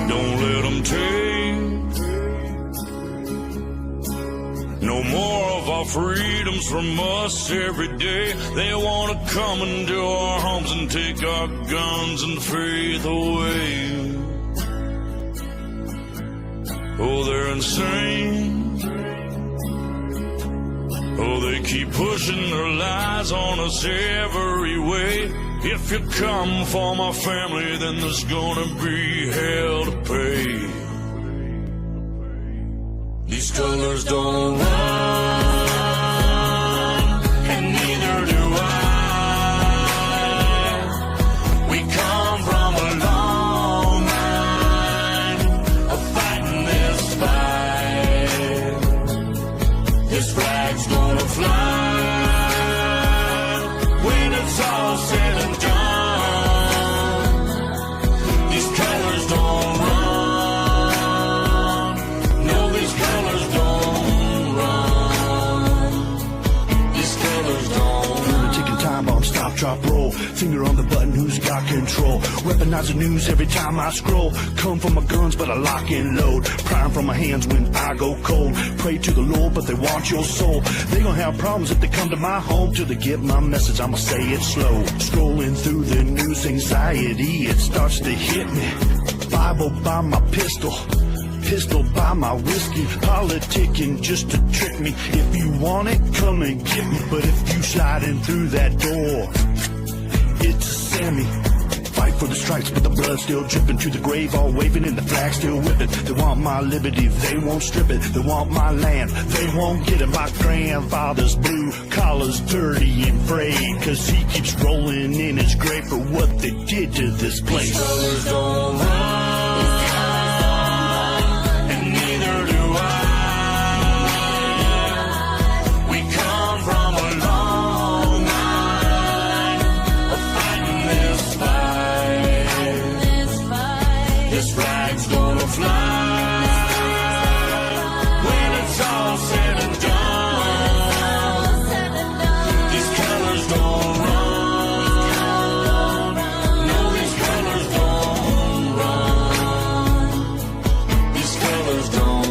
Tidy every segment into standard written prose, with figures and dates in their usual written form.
Don't let them take no more of our freedoms from us every day. They want to come into our homes and take our guns and faith away. Oh, they're insane. Oh, they keep pushing their lies on us every way. If you come for my family, then there's gonna be hell to pay. These colors don't run, and neither do I. We come from a long line of fighting this fight. This flag's gonna fly when it's all said and done. These colors don't run. No, these colors don't run. These colors don't. Ticking time bomb, stop, drop, roll. Finger on the button, who's got control? Weaponize the news every time I scroll. Come from my guns, but I lock and load. Prime from my hands when I go cold. Pray to the Lord, but they want your soul. They gonna have problems if they come to my home. Till they get my message, I'ma say it slow. Scrolling through the news, anxiety, it starts to hit me. Bible by my pistol by my whiskey. Politicking just to trick me. If you want it, come and get me. But if you sliding through that door, it's a Sammy. Fight for the stripes, but the blood still dripping. To the grave, all waving and the flag still whipping. They want my liberty, they won't strip it. They want my land, they won't get it. My grandfather's blue collar's dirty and frayed, cause he keeps rolling in his grave for what they did to this place. These colors don't run, and neither do I. We come from a long line of fighting this fight. This flag's gonna fly when it's all said and done. These colors don't run. No, these colors don't run. These colors don't.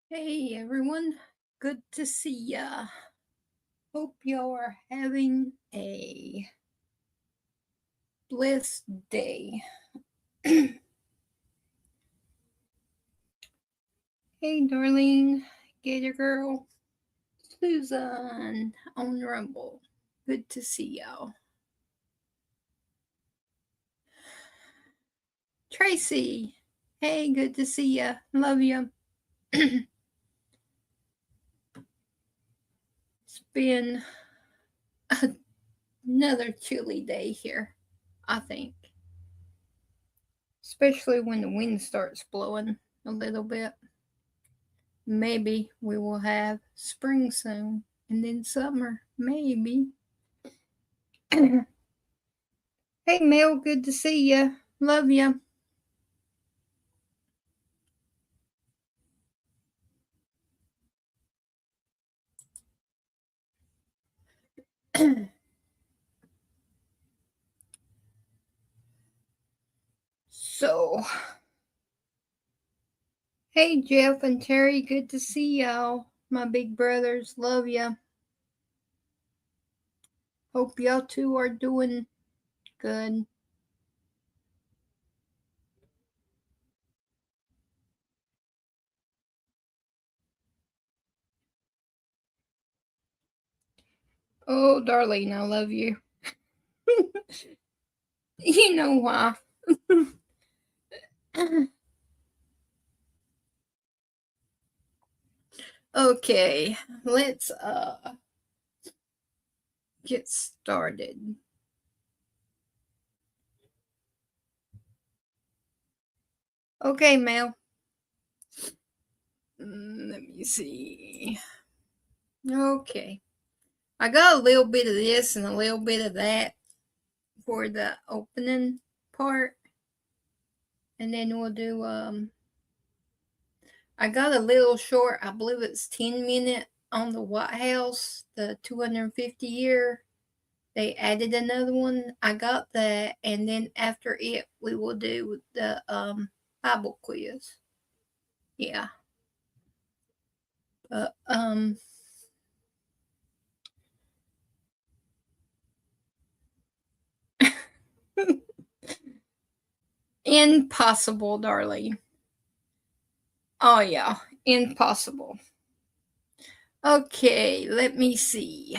Hey everyone, good to see ya. Hope y'all are having a blessed day. Hey Darlene, Gator Girl, Susan on Rumble. Good to see y'all. Tracy, hey, good to see ya. Love ya. It's been another chilly day here, I think. Especially when the wind starts blowing a little bit. Maybe we will have spring soon and then summer, maybe. Hey Mel, good to see ya. Love ya. So, hey Jeff and Terry, good to see y'all. My big brothers, love ya. Hope y'all two are doing good. Oh, Darlene, I love you. You know why. Okay, let's get started. Okay, Mel. Let me see. Okay. I got a little bit of this and a little bit of that for the opening part. And then we'll do I got a little short, I believe it's 10-minute on the White House, the 250 year. They added another one. I got that, and then after it, we will do the Bible quiz. Yeah. But impossible, darling. Oh yeah, impossible. Okay, let me see.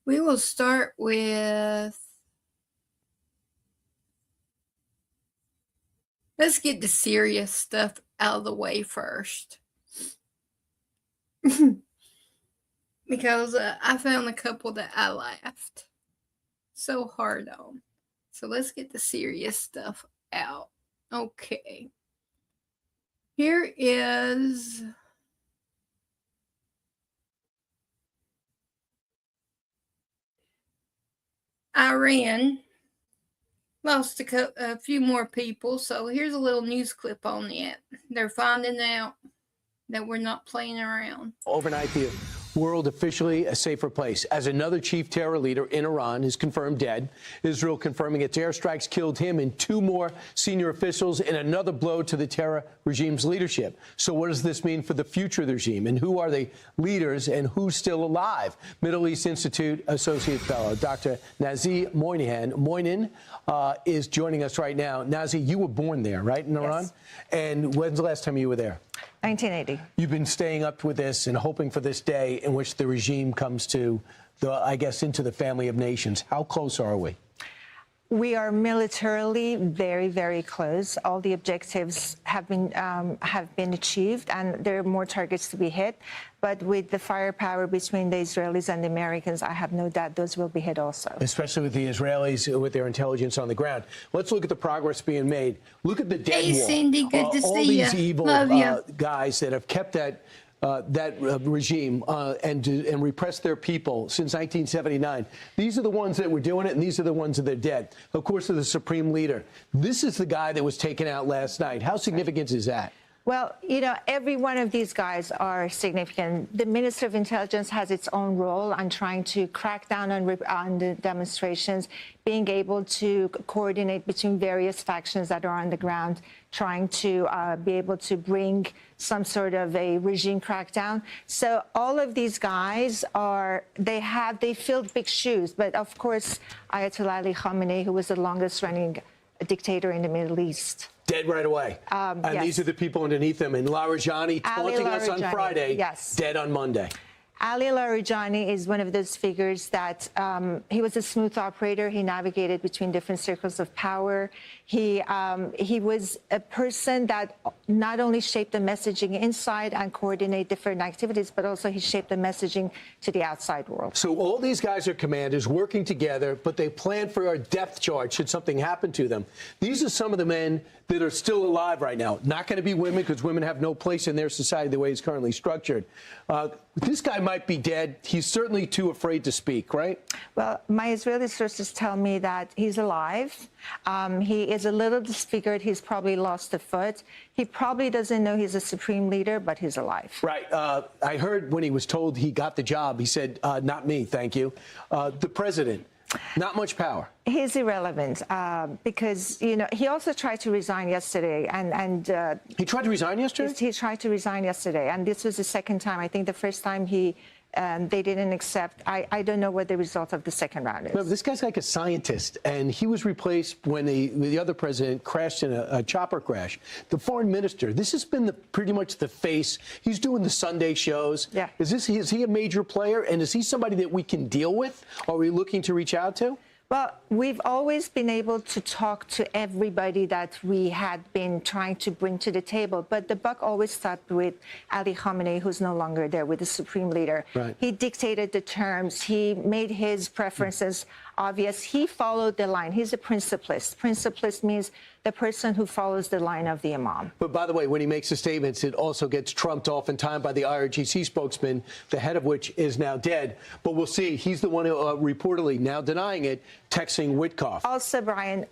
We will start with, let's get the serious stuff out of the way first. Because I found a couple that I laughed so hard on. So let's get the serious stuff out. Okay. Here is Iran lost a few more people. So here's a little news clip on it. They're finding out that we're not playing around. Overnight, the world officially a safer place as another chief terror leader in Iran is confirmed dead. Israel confirming its airstrikes killed him and 2 more senior officials in another blow to the terror regime's leadership. So what does this mean for the future of the regime, and who are the leaders and who's still alive? Middle East Institute Associate Fellow Dr. Nazi Moinin is joining us right now. Nazi, you were born there, right, in Iran? Yes. And when's the last time you were there? 1980. You've been staying up with this and hoping for this day in which the regime comes to into the family of nations. How close are we? We are militarily very, very close. All the objectives have been achieved, and there are more targets to be hit. But with the firepower between the Israelis and the Americans, I have no doubt those will be hit also. Especially with the Israelis, with their intelligence on the ground. Let's look at the progress being made. Look at the dead wall. Cindy, good to all see these you. evil Love you. guys that have kept that regime and repressed their people since 1979. These are the ones that were doing it, and these are the ones that are dead. Of course, they're the supreme leader. This is the guy that was taken out last night. How significant is that? Well, you know, every one of these guys are significant. The Minister of Intelligence has its own role on trying to crack down on the demonstrations, being able to coordinate between various factions that are on the ground, trying to be able to bring some sort of a regime crackdown. So all of these guys they filled big shoes. But of course, Ayatollah Ali Khamenei, who was the longest running dictator in the Middle East. Dead right away. And yes. these are the people underneath them. And Larijani taunting us on Friday, yes. Dead on Monday. Ali Larijani is one of those figures that he was a smooth operator. He navigated between different circles of power. He was a person that not only shaped the messaging inside and coordinate different activities, but also he shaped the messaging to the outside world. So all these guys are commanders working together, but they plan for a depth charge should something happen to them. These are some of the men that are still alive right now. Not going to be women, because women have no place in their society the way it's currently structured. This guy might be dead. He's certainly too afraid to speak, right? Well, my Israeli sources tell me that he's alive. He is a little disfigured. He's probably lost a foot. He probably doesn't know he's a supreme leader, but he's alive. Right. I heard when he was told he got the job, he said, not me, thank you. The president, not much power. He's irrelevant because, you know, he also tried to resign yesterday. He tried to resign yesterday? He tried to resign yesterday. And this was the second time. I think the first time they didn't accept. I don't know what the result of the second round is. Remember, this guy's like a scientist, and he was replaced when the other president crashed in a chopper crash. The foreign minister, this has been pretty much the face. He's doing the Sunday shows. Yeah. Is he a major player, and is he somebody that we can deal with? Are we looking to reach out to? Well, we've always been able to talk to everybody that we had been trying to bring to the table, but the buck always stopped with Ali Khamenei, who's no longer there, with the supreme leader. Right. He dictated the terms. He made his preferences obvious. He followed the line. He's a principlist. Principlist means the person who follows the line of the imam. But by the way, when he makes the statements, it also gets trumped off in time by the IRGC spokesman, the head of which is now dead. But we'll see. He's the one who reportedly, now denying it, texting Witkoff. Also, Brian,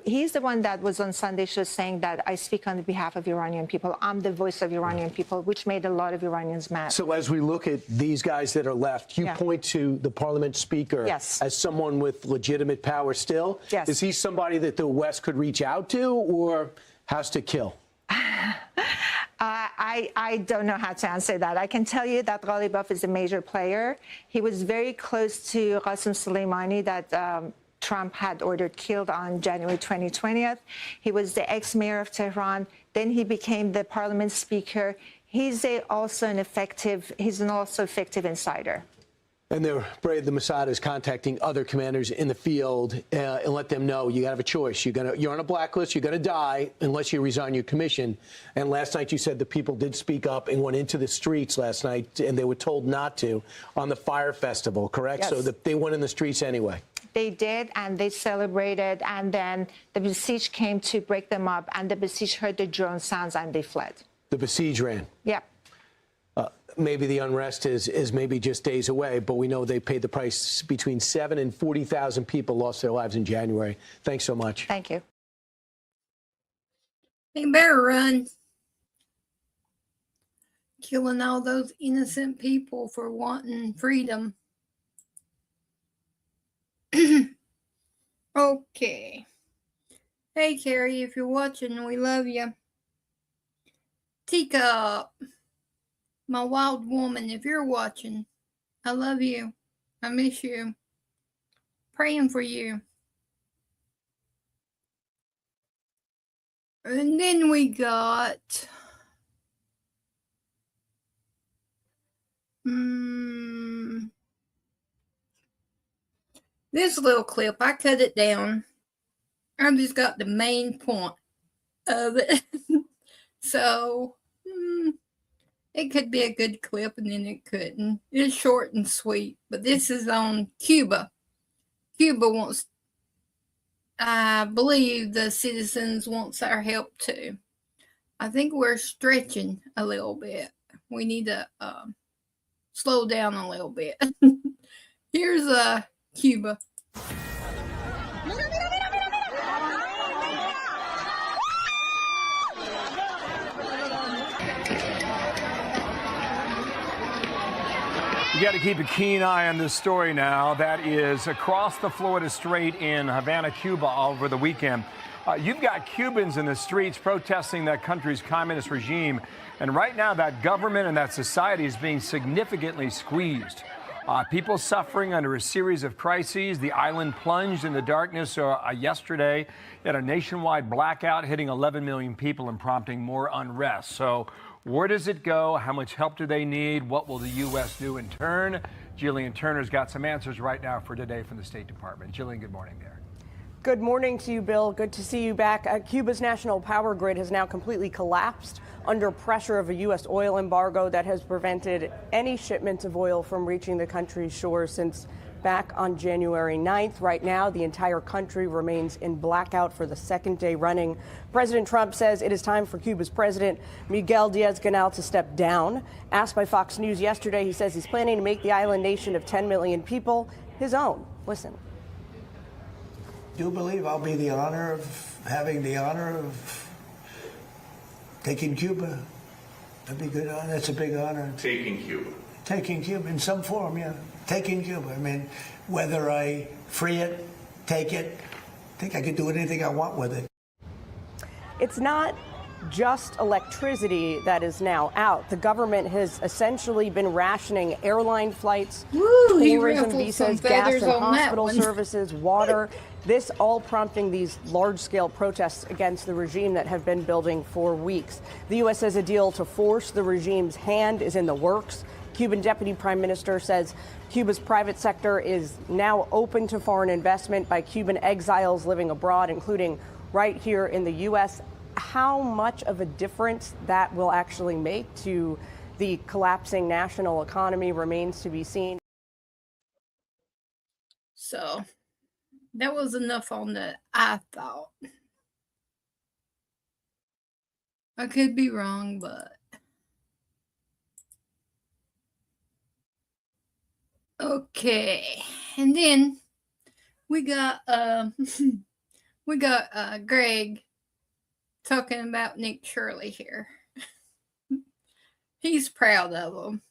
he's the one that was on Sunday show saying that I speak on behalf of Iranian people. I'm the voice of Iranian people, which made a lot of Iranians mad. So as we look at these guys that are left, you point to the parliament speaker as someone with legitimate power still. Yes. Is he somebody that the West could reach out to or has to kill? I don't know how to answer that. I can tell you that Ghalibaf is a major player. He was very close to Qasem Soleimani that Trump had ordered killed on January 2020. He was the ex-mayor of Tehran. Then he became the parliament speaker. He's also an effective insider. And they're afraid the Mossad is contacting other commanders in the field and let them know you have a choice. You're on a blacklist. You're going to die unless you resign your commission. And last night you said the people did speak up and went into the streets last night, and they were told not to on the fire festival, correct? Yes. So they went in the streets anyway. They did, and they celebrated, and then the Besieged came to break them up, and the Besieged heard the drone sounds, and they fled. The Besieged ran. Yep. Maybe the unrest is maybe just days away, but we know they paid the price. Between 7,000 and 40,000 people lost their lives in January. Thanks so much. Thank you. They better run. Killing all those innocent people for wanting freedom. Okay. Hey, Carrie, if you're watching, we love you. Teacup. My wild woman, if you're watching, I love you. I miss you. Praying for you. And then we got this little clip. I cut it down. I just got the main point of it. So it could be a good clip, and then it couldn't. It's short and sweet, but this is on Cuba. Cuba wants, I believe the citizens wants our help too. I think we're stretching a little bit. We need to slow down a little bit. Here's Cuba. You got to keep a keen eye on this story now. That is across the Florida Strait in Havana, Cuba, over the weekend. You've got Cubans in the streets protesting that country's communist regime. And right now, that government and that society is being significantly squeezed. People suffering under a series of crises. The island plunged in the darkness yesterday. Had a nationwide blackout hitting 11 million people and prompting more unrest. So where does it go? How much help do they need? What will the U.S. do in turn? Jillian Turner's got some answers right now for today from the State Department. Jillian, good morning there. Good morning to you, Bill. Good to see you back. Cuba's national power grid has now completely collapsed under pressure of a U.S. oil embargo that has prevented any shipments of oil from reaching the country's shores since back on January 9th. Right now, the entire country remains in blackout for the second day running. President Trump says it is time for Cuba's president, Miguel Diaz-Canel, to step down. Asked by Fox News yesterday, he says he's planning to make the island nation of 10 million people his own. Listen. I do believe I'll be having the honor of taking Cuba. That'd be good. That's a big honor. Taking Cuba. Taking Cuba in some form, yeah. Taking Cuba. I mean, whether I free it, take it, I think I could do anything I want with it. It's not just electricity that is now out. The government has essentially been rationing airline flights, tourism visas, gas and hospital services, water. This all prompting these large-scale protests against the regime that have been building for weeks. The U.S. says a deal to force the regime's hand is in the works. Cuban Deputy Prime Minister says Cuba's private sector is now open to foreign investment by Cuban exiles living abroad, including right here in the U.S. How much of a difference that will actually make to the collapsing national economy remains to be seen. So that was enough on that, I thought. I could be wrong, but okay. And then we got Greg talking about Nick Shirley here. He's proud of him.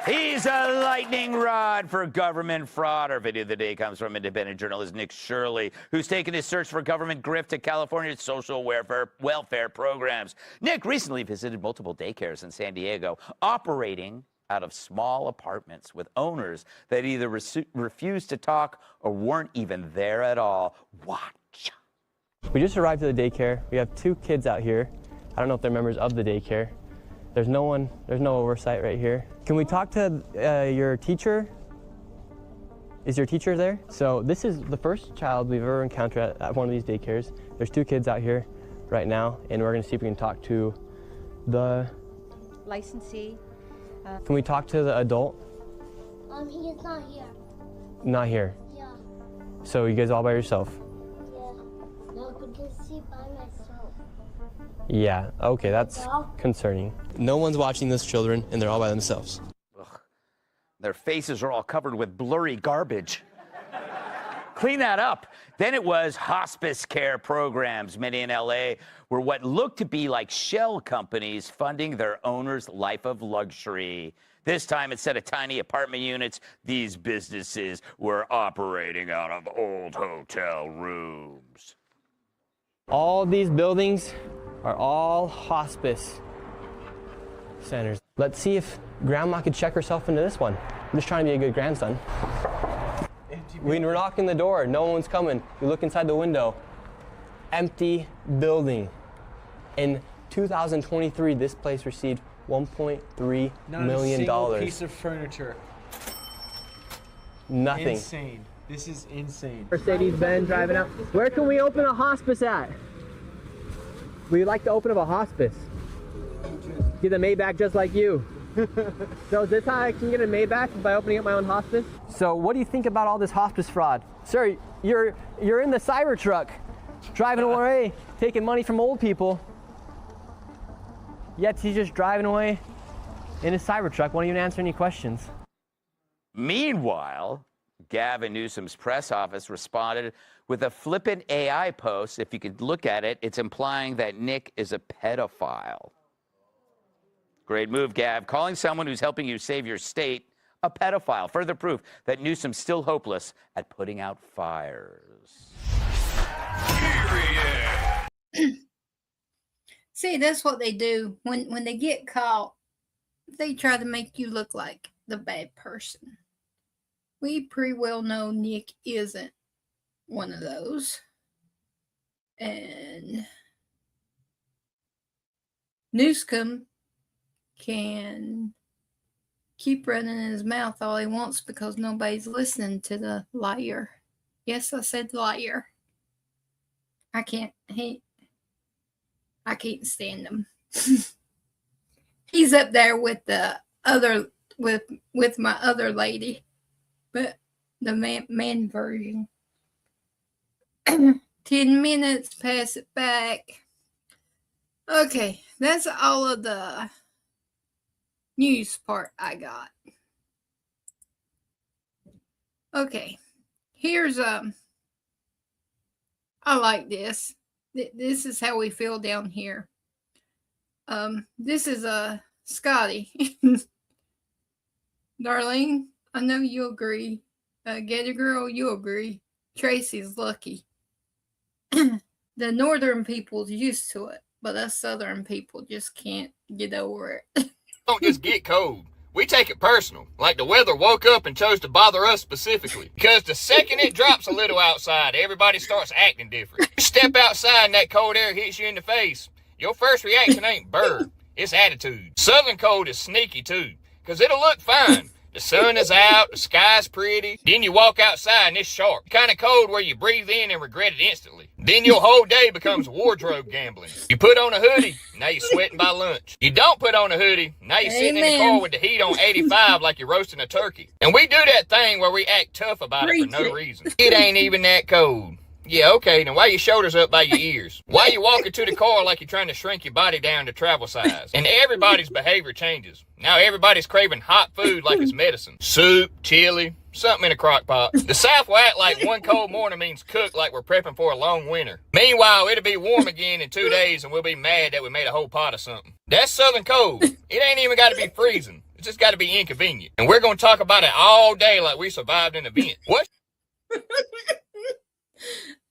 He's a lightning rod for government fraud. Our video of the day comes from independent journalist Nick Shirley, who's taken his search for government grift to California's social welfare programs. Nick recently visited multiple daycares in San Diego, operating out of small apartments with owners that either refused to talk or weren't even there at all. Watch. We just arrived at the daycare. We have 2 kids out here. I don't know if they're members of the daycare. There's no oversight right here. Can we talk to your teacher? Is your teacher there? So this is the first child we've ever encountered at one of these daycares. There's 2 kids out here right now, and we're gonna see if we can talk to the licensee. Can we talk to the adult? He is not here. Not here. Yeah. So you guys all by yourself? Yeah. No, I could just see by myself. Yeah, okay, that's concerning. No one's watching those children, and they're all by themselves. Ugh. Their faces are all covered with blurry garbage. Clean that up. Then it was hospice care programs. Many in LA were what looked to be like shell companies funding their owners' life of luxury. This time, instead of tiny apartment units, these businesses were operating out of old hotel rooms. All these buildings are all hospice centers. Let's see if Grandma could check herself into this one. I'm just trying to be a good grandson. When we're knocking the door, no one's coming. We look inside the window. Empty building. In 2023, this place received $1.3 million. Not a single piece of furniture. Nothing. Insane. This is insane. Mercedes-Benz driving out. Where can we open a hospice at? We'd like to open up a hospice. Get a Maybach just like you. So is this how I can get a Maybach by opening up my own hospice? So what do you think about all this hospice fraud? Sir, you're in the Cybertruck, driving away, taking money from old people. Yet he's just driving away in his Cybertruck, won't even answer any questions. Meanwhile, Gavin Newsom's press office responded with a flippant AI post. If you could look at it, it's implying that Nick is a pedophile. Great move, Gav. Calling someone who's helping you save your state a pedophile. Further proof that Newsom's still hopeless at putting out fires. See, that's what they do. When they get caught, they try to make you look like the bad person. We pretty well know Nick isn't one of those. And Newsom can keep running his mouth all he wants because nobody's listening to the liar. Yes, I said liar. I can't stand him. He's up there with the other with my other lady, but the man version. 10 minutes, pass it back. Okay, that's all of the news part I got. Okay, here's I like this. This is how we feel down here. This is Scotty. Darlene, I know you agree. Gator Girl, you agree. Tracy's lucky. The northern people's used to it, but us southern people just can't get over it. Don't just get cold. We take it personal, like the weather woke up and chose to bother us specifically. Because the second it drops a little outside, everybody starts acting different. You step outside and that cold air hits you in the face, your first reaction ain't bird, it's attitude. Southern cold is sneaky too, because it'll look fine. The sun is out, the sky's pretty. Then you walk outside and it's sharp. Kind of cold where you breathe in and regret it instantly. Then your whole day becomes wardrobe gambling. You put on a hoodie, now you're sweating by lunch. You don't put on a hoodie, now you're sitting in the car with the heat on 85 like you're roasting a turkey. And we do that thing where we act tough about it for no reason. It ain't even that cold. Yeah, okay, now why your shoulders up by your ears? Why you walking to the car like you're trying to shrink your body down to travel size? And everybody's behavior changes. Now everybody's craving hot food like it's medicine. Soup, chili, something in a crock pot. The South will act like one cold morning means cook like we're prepping for a long winter. Meanwhile, it'll be warm again in 2 days and we'll be mad that we made a whole pot of something. That's Southern cold. It ain't even got to be freezing. It's just got to be inconvenient. And we're going to talk about it all day like we survived an event. What?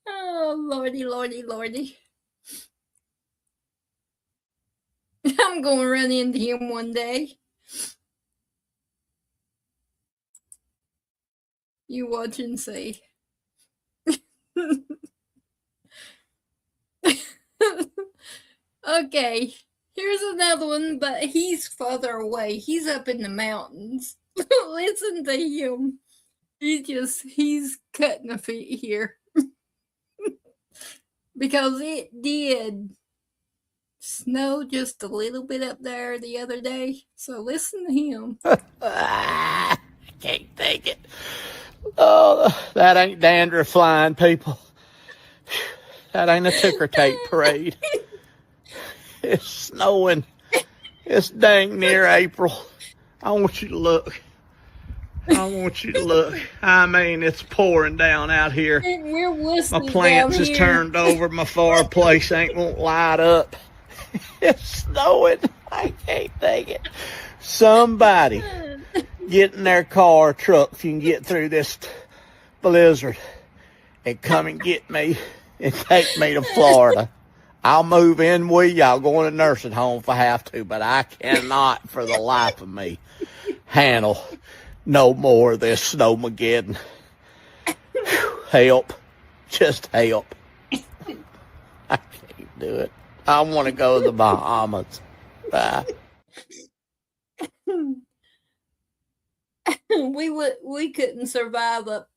Oh, lordy, lordy, lordy. I'm going to run into him one day. You watch and see. Okay, here's another one, but he's further away. He's up in the mountains. Listen to him. He's cutting a feet here. Because it did snow just a little bit up there the other day. So listen to him. I can't take it. Oh, that ain't dandruff flying, people. That ain't a ticker tape parade. It's snowing. It's dang near April. I want you to look. I want you to look. I mean, it's pouring down out here. My plants is turned over. My fireplace won't light up. It's snowing. I can't take it. Somebody get in their car or truck if you can get through this blizzard and come and get me and take me to Florida. I'll move in with y'all, go in a nursing home if I have to, but I cannot for the life of me handle no more of this snowmageddon. Help. Just help. I can't do it. I want to go to the Bahamas. Bye. We couldn't survive up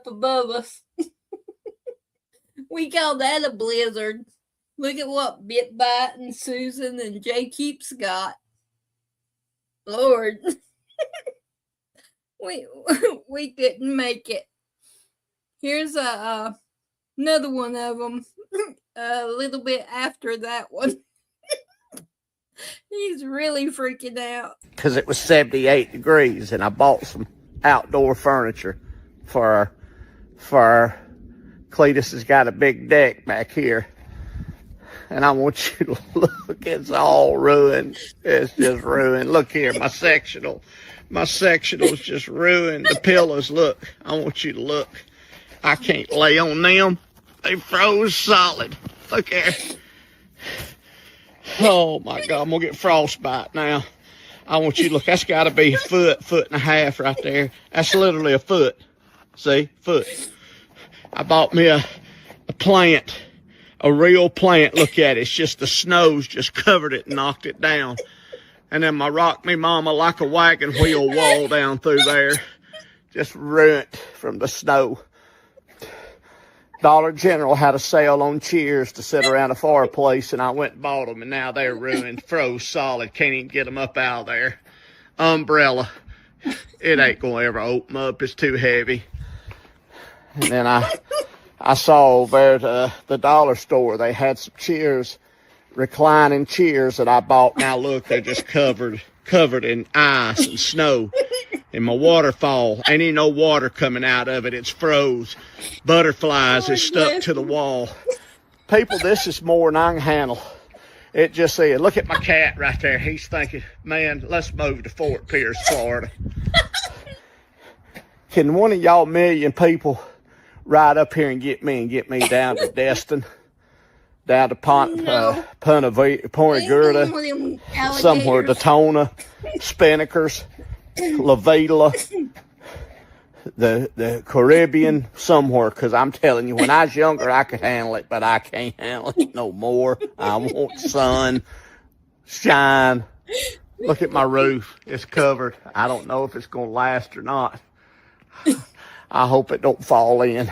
above us. We call that a blizzard. Look at what Bitbite and Susan and Jay Keeps got. Lord. We couldn't make it. Here's another one of them. A little bit after that one. He's really freaking out. Because it was 78 degrees and I bought some outdoor furniture for Cletus has got a big deck back here. And I want you to look. It's all ruined. It's just ruined. Look here, my sectional's just ruined. The pillows, look. I want you to look. I can't lay on them. They froze solid. Look here. Oh my God, I'm gonna get frostbite now. I want you to look. That's got to be a foot and a half right there. That's literally a foot. See, foot. I bought me a plant, a real plant. Look at it. It's just the snow's just covered it and knocked it down. And then my rock me mama like a wagon wheel wall down through there. Just ruined from the snow. Dollar General had a sale on chairs to sit around a fireplace, and I went and bought them, and now they're ruined, froze solid. Can't even get them up out of there. Umbrella. It ain't going to ever open up. It's too heavy. And then I saw over at the dollar store, they had some chairs, reclining chairs that I bought. Now look, they're just covered in ice and snow. And my waterfall, ain't even no water coming out of it. It's froze. Butterflies is stuck to the wall. People, this is more than I can handle. It just said, look at my cat right there. He's thinking, man, let's move to Fort Pierce, Florida. Can one of y'all million people ride up here and get me down to Destin, down to Punta Gorda, somewhere, Daytona, Spinnakers, La Vela, the Caribbean, somewhere, because I'm telling you, when I was younger, I could handle it, but I can't handle it no more. I want sun, shine. Look at my roof. It's covered. I don't know if it's going to last or not. I hope it don't fall in.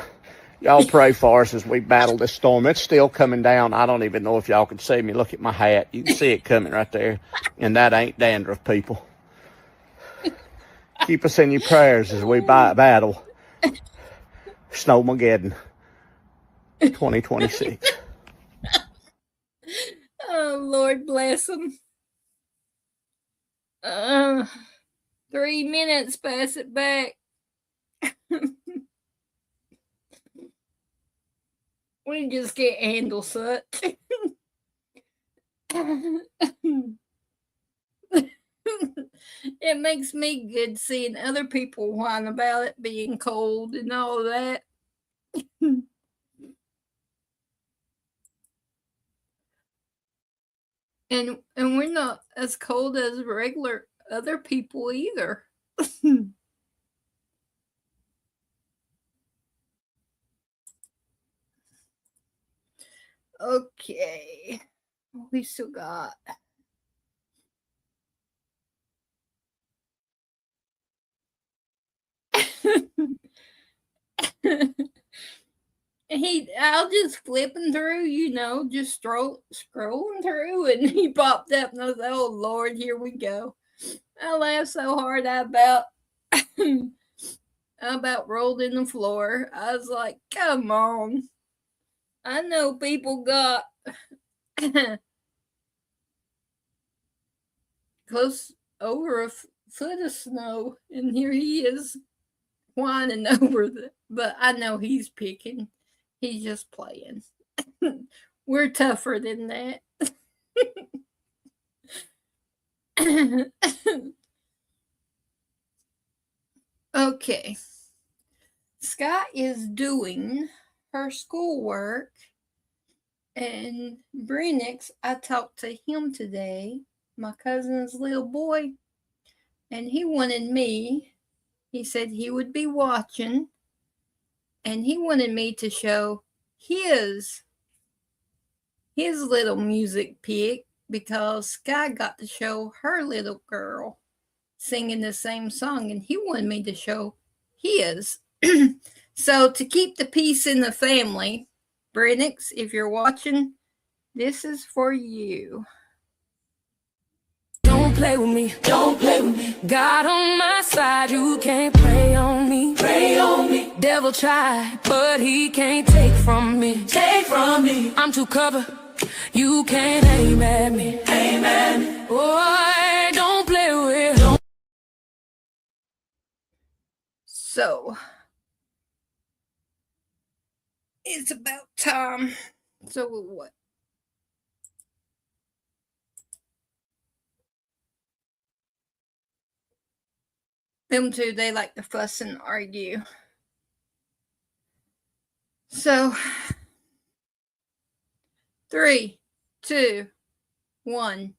Y'all pray for us as we battle this storm. It's still coming down. I don't even know if y'all can see me. Look at my hat. You can see it coming right there. And that ain't dandruff, people. Keep us in your prayers as we battle Snowmageddon. 2026. Oh, Lord bless them. 3 minutes, pass it back. We just can't handle such. It makes me good seeing other people whine about it being cold and all that. And we're not as cold as regular other people either. Okay. We still got I'll just flipping through, just scrolling through, and he popped up, and I was like, oh Lord, here we go. I laughed so hard about rolled in the floor. I was like, come on. I know people got close over a foot of snow, and here he is whining over but I know he's picking. He's just playing. We're tougher than that. Okay. Scott is doing her schoolwork, and Brenix, I talked to him today, my cousin's little boy, and he said he would be watching, and he wanted me to show his little music pick, because Sky got to show her little girl singing the same song, and he wanted me to show his. So to keep the peace in the family, Brenix, if you're watching, this is for you. Don't play with me, don't play with me. God on my side, you can't play on me. Pray on me. Devil try, but he can't take from me. Take from me. I'm too covered, you can't aim at me. Aim at me. Boy, don't play with. So, it's about time. So what? Them two, they like to fuss and argue. So, 3, 2, 1.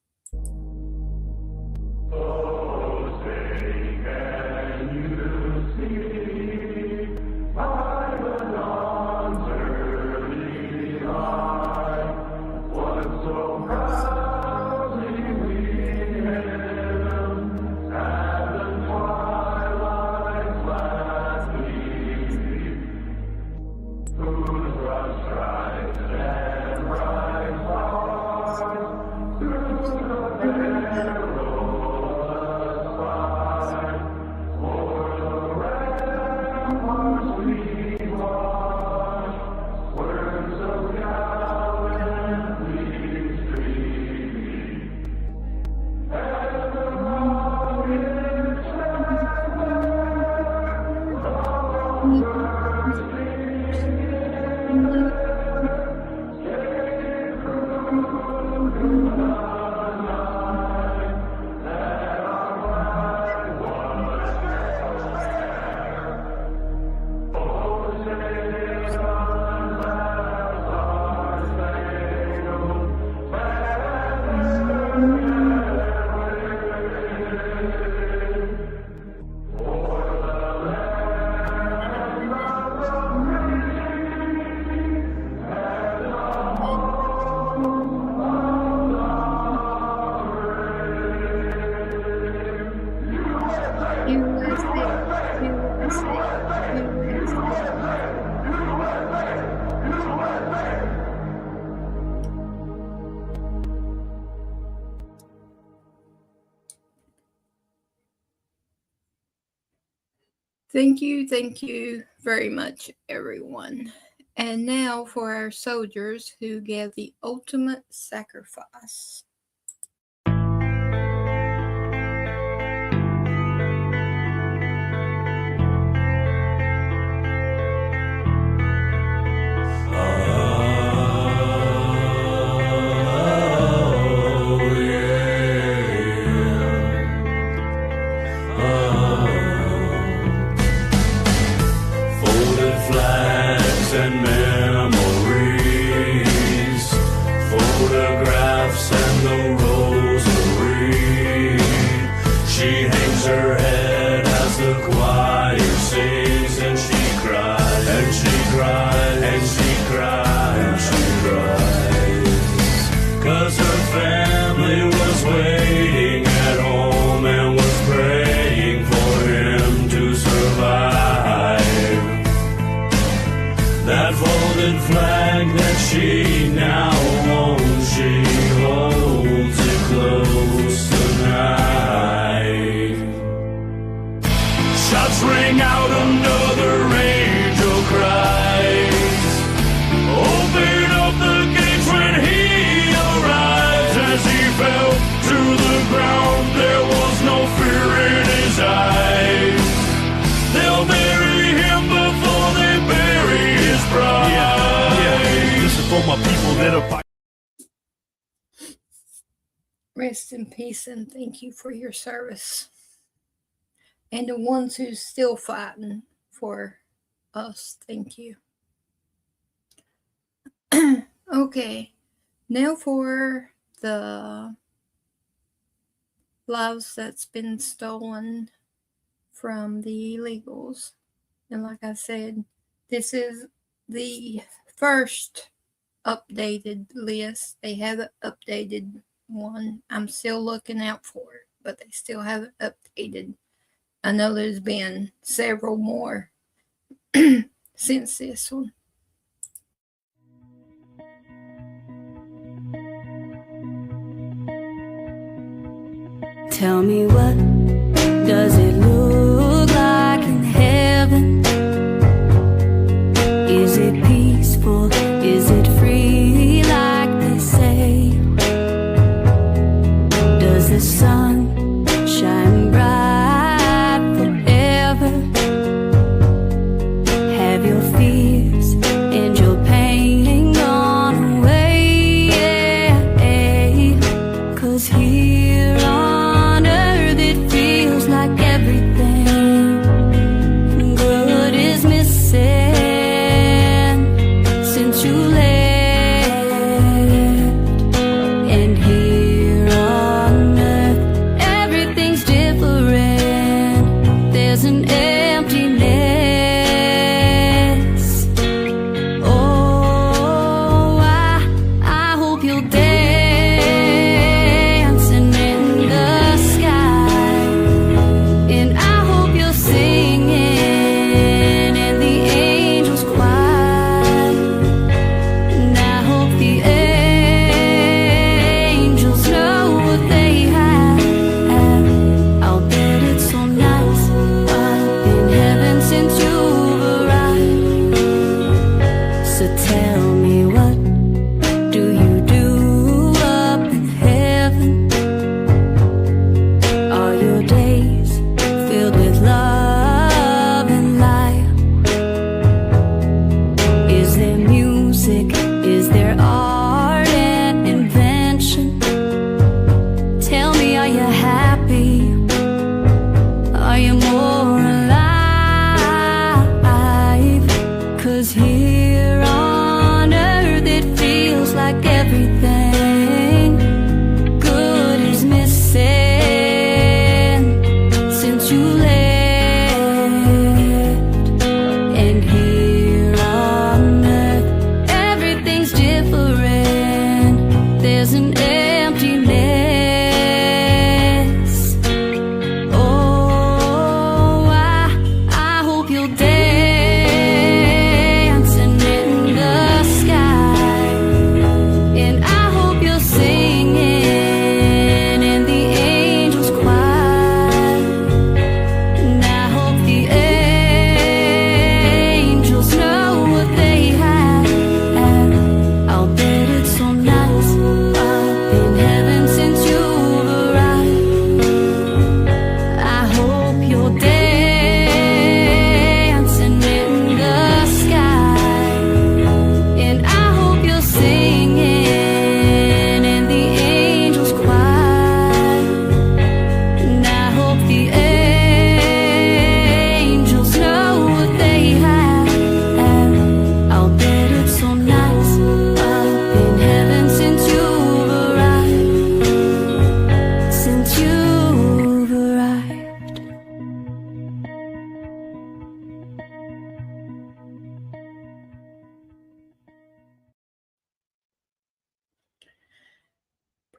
Thank you very much, everyone. And now for our soldiers who gave the ultimate sacrifice. And memories, photographs and the rosary. She hangs her head as the choir sings, and she cries, and she cries, and she cries, and she cries. 'Cause her family was waiting at home and was praying for him to survive. That folded flag that she now owns, she holds it close tonight. Shots ring out, another angel cries. Open up the gates when he arrives. As he fell to the ground, there was no fear in his eyes. They'll bury him before they bury his bride. Yeah. This is for my people that are fighting. Rest in peace and thank you for your service. And the ones who's still fighting for us, thank you. Okay, now for the lives that's been stolen from the illegals. And like I said, this is the first updated list. They haven't updated one. I'm still looking out for it, but they still haven't updated. I know there's been several more since this one. Tell me, what does it look like in heaven? Is it peaceful? Is it free like they say? Does the sun shine bright forever? Have your fears and your pain gone away? Yeah, 'cause here on earth it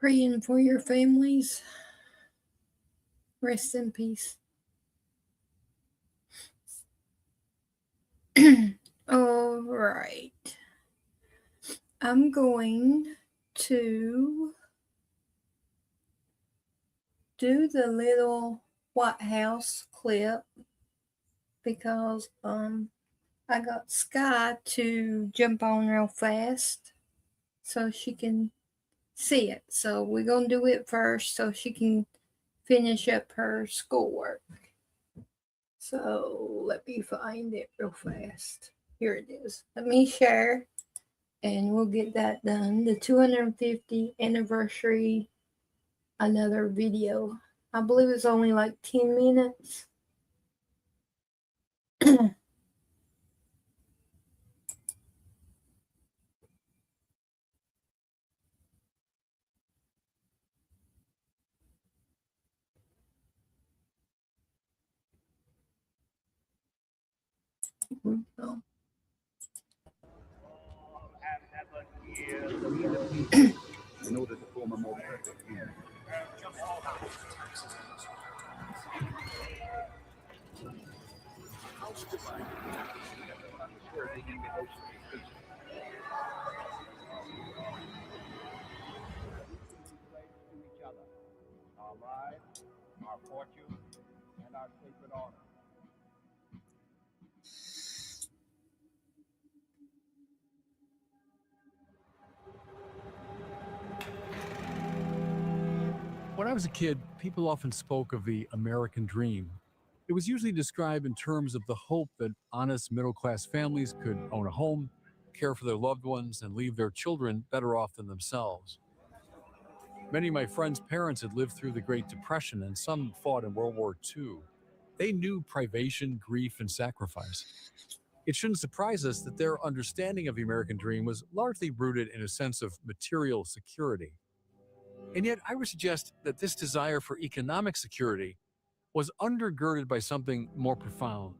Praying for your families. Rest in peace. All right. I'm going to do the little White House clip because I got Sky to jump on real fast so she can see it. So we're going to do it first so she can finish up her schoolwork. So let me find it real fast. Here it is. Let me share and we'll get that done. The 250th anniversary, another video. I believe it's only like 10 minutes. In order to form a more perfect union. Our lives, our fortune, and our sacred honor. When I was a kid, people often spoke of the American dream. It was usually described in terms of the hope that honest middle-class families could own a home, care for their loved ones, and leave their children better off than themselves. Many of my friends' parents had lived through the Great Depression, and some fought in World War II. They knew privation, grief, and sacrifice. It shouldn't surprise us that their understanding of the American dream was largely rooted in a sense of material security. And yet, I would suggest that this desire for economic security was undergirded by something more profound: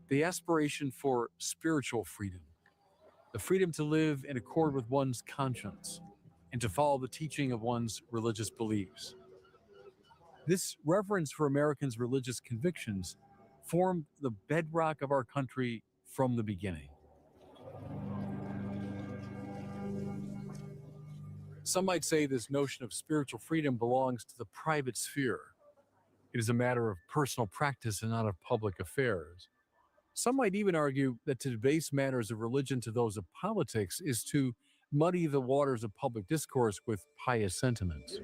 the aspiration for spiritual freedom, the freedom to live in accord with one's conscience and to follow the teaching of one's religious beliefs. This reverence for Americans' religious convictions formed the bedrock of our country from the beginning. Some might say this notion of spiritual freedom belongs to the private sphere. It is a matter of personal practice and not of public affairs. Some might even argue that to debase matters of religion to those of politics is to muddy the waters of public discourse with pious sentiments.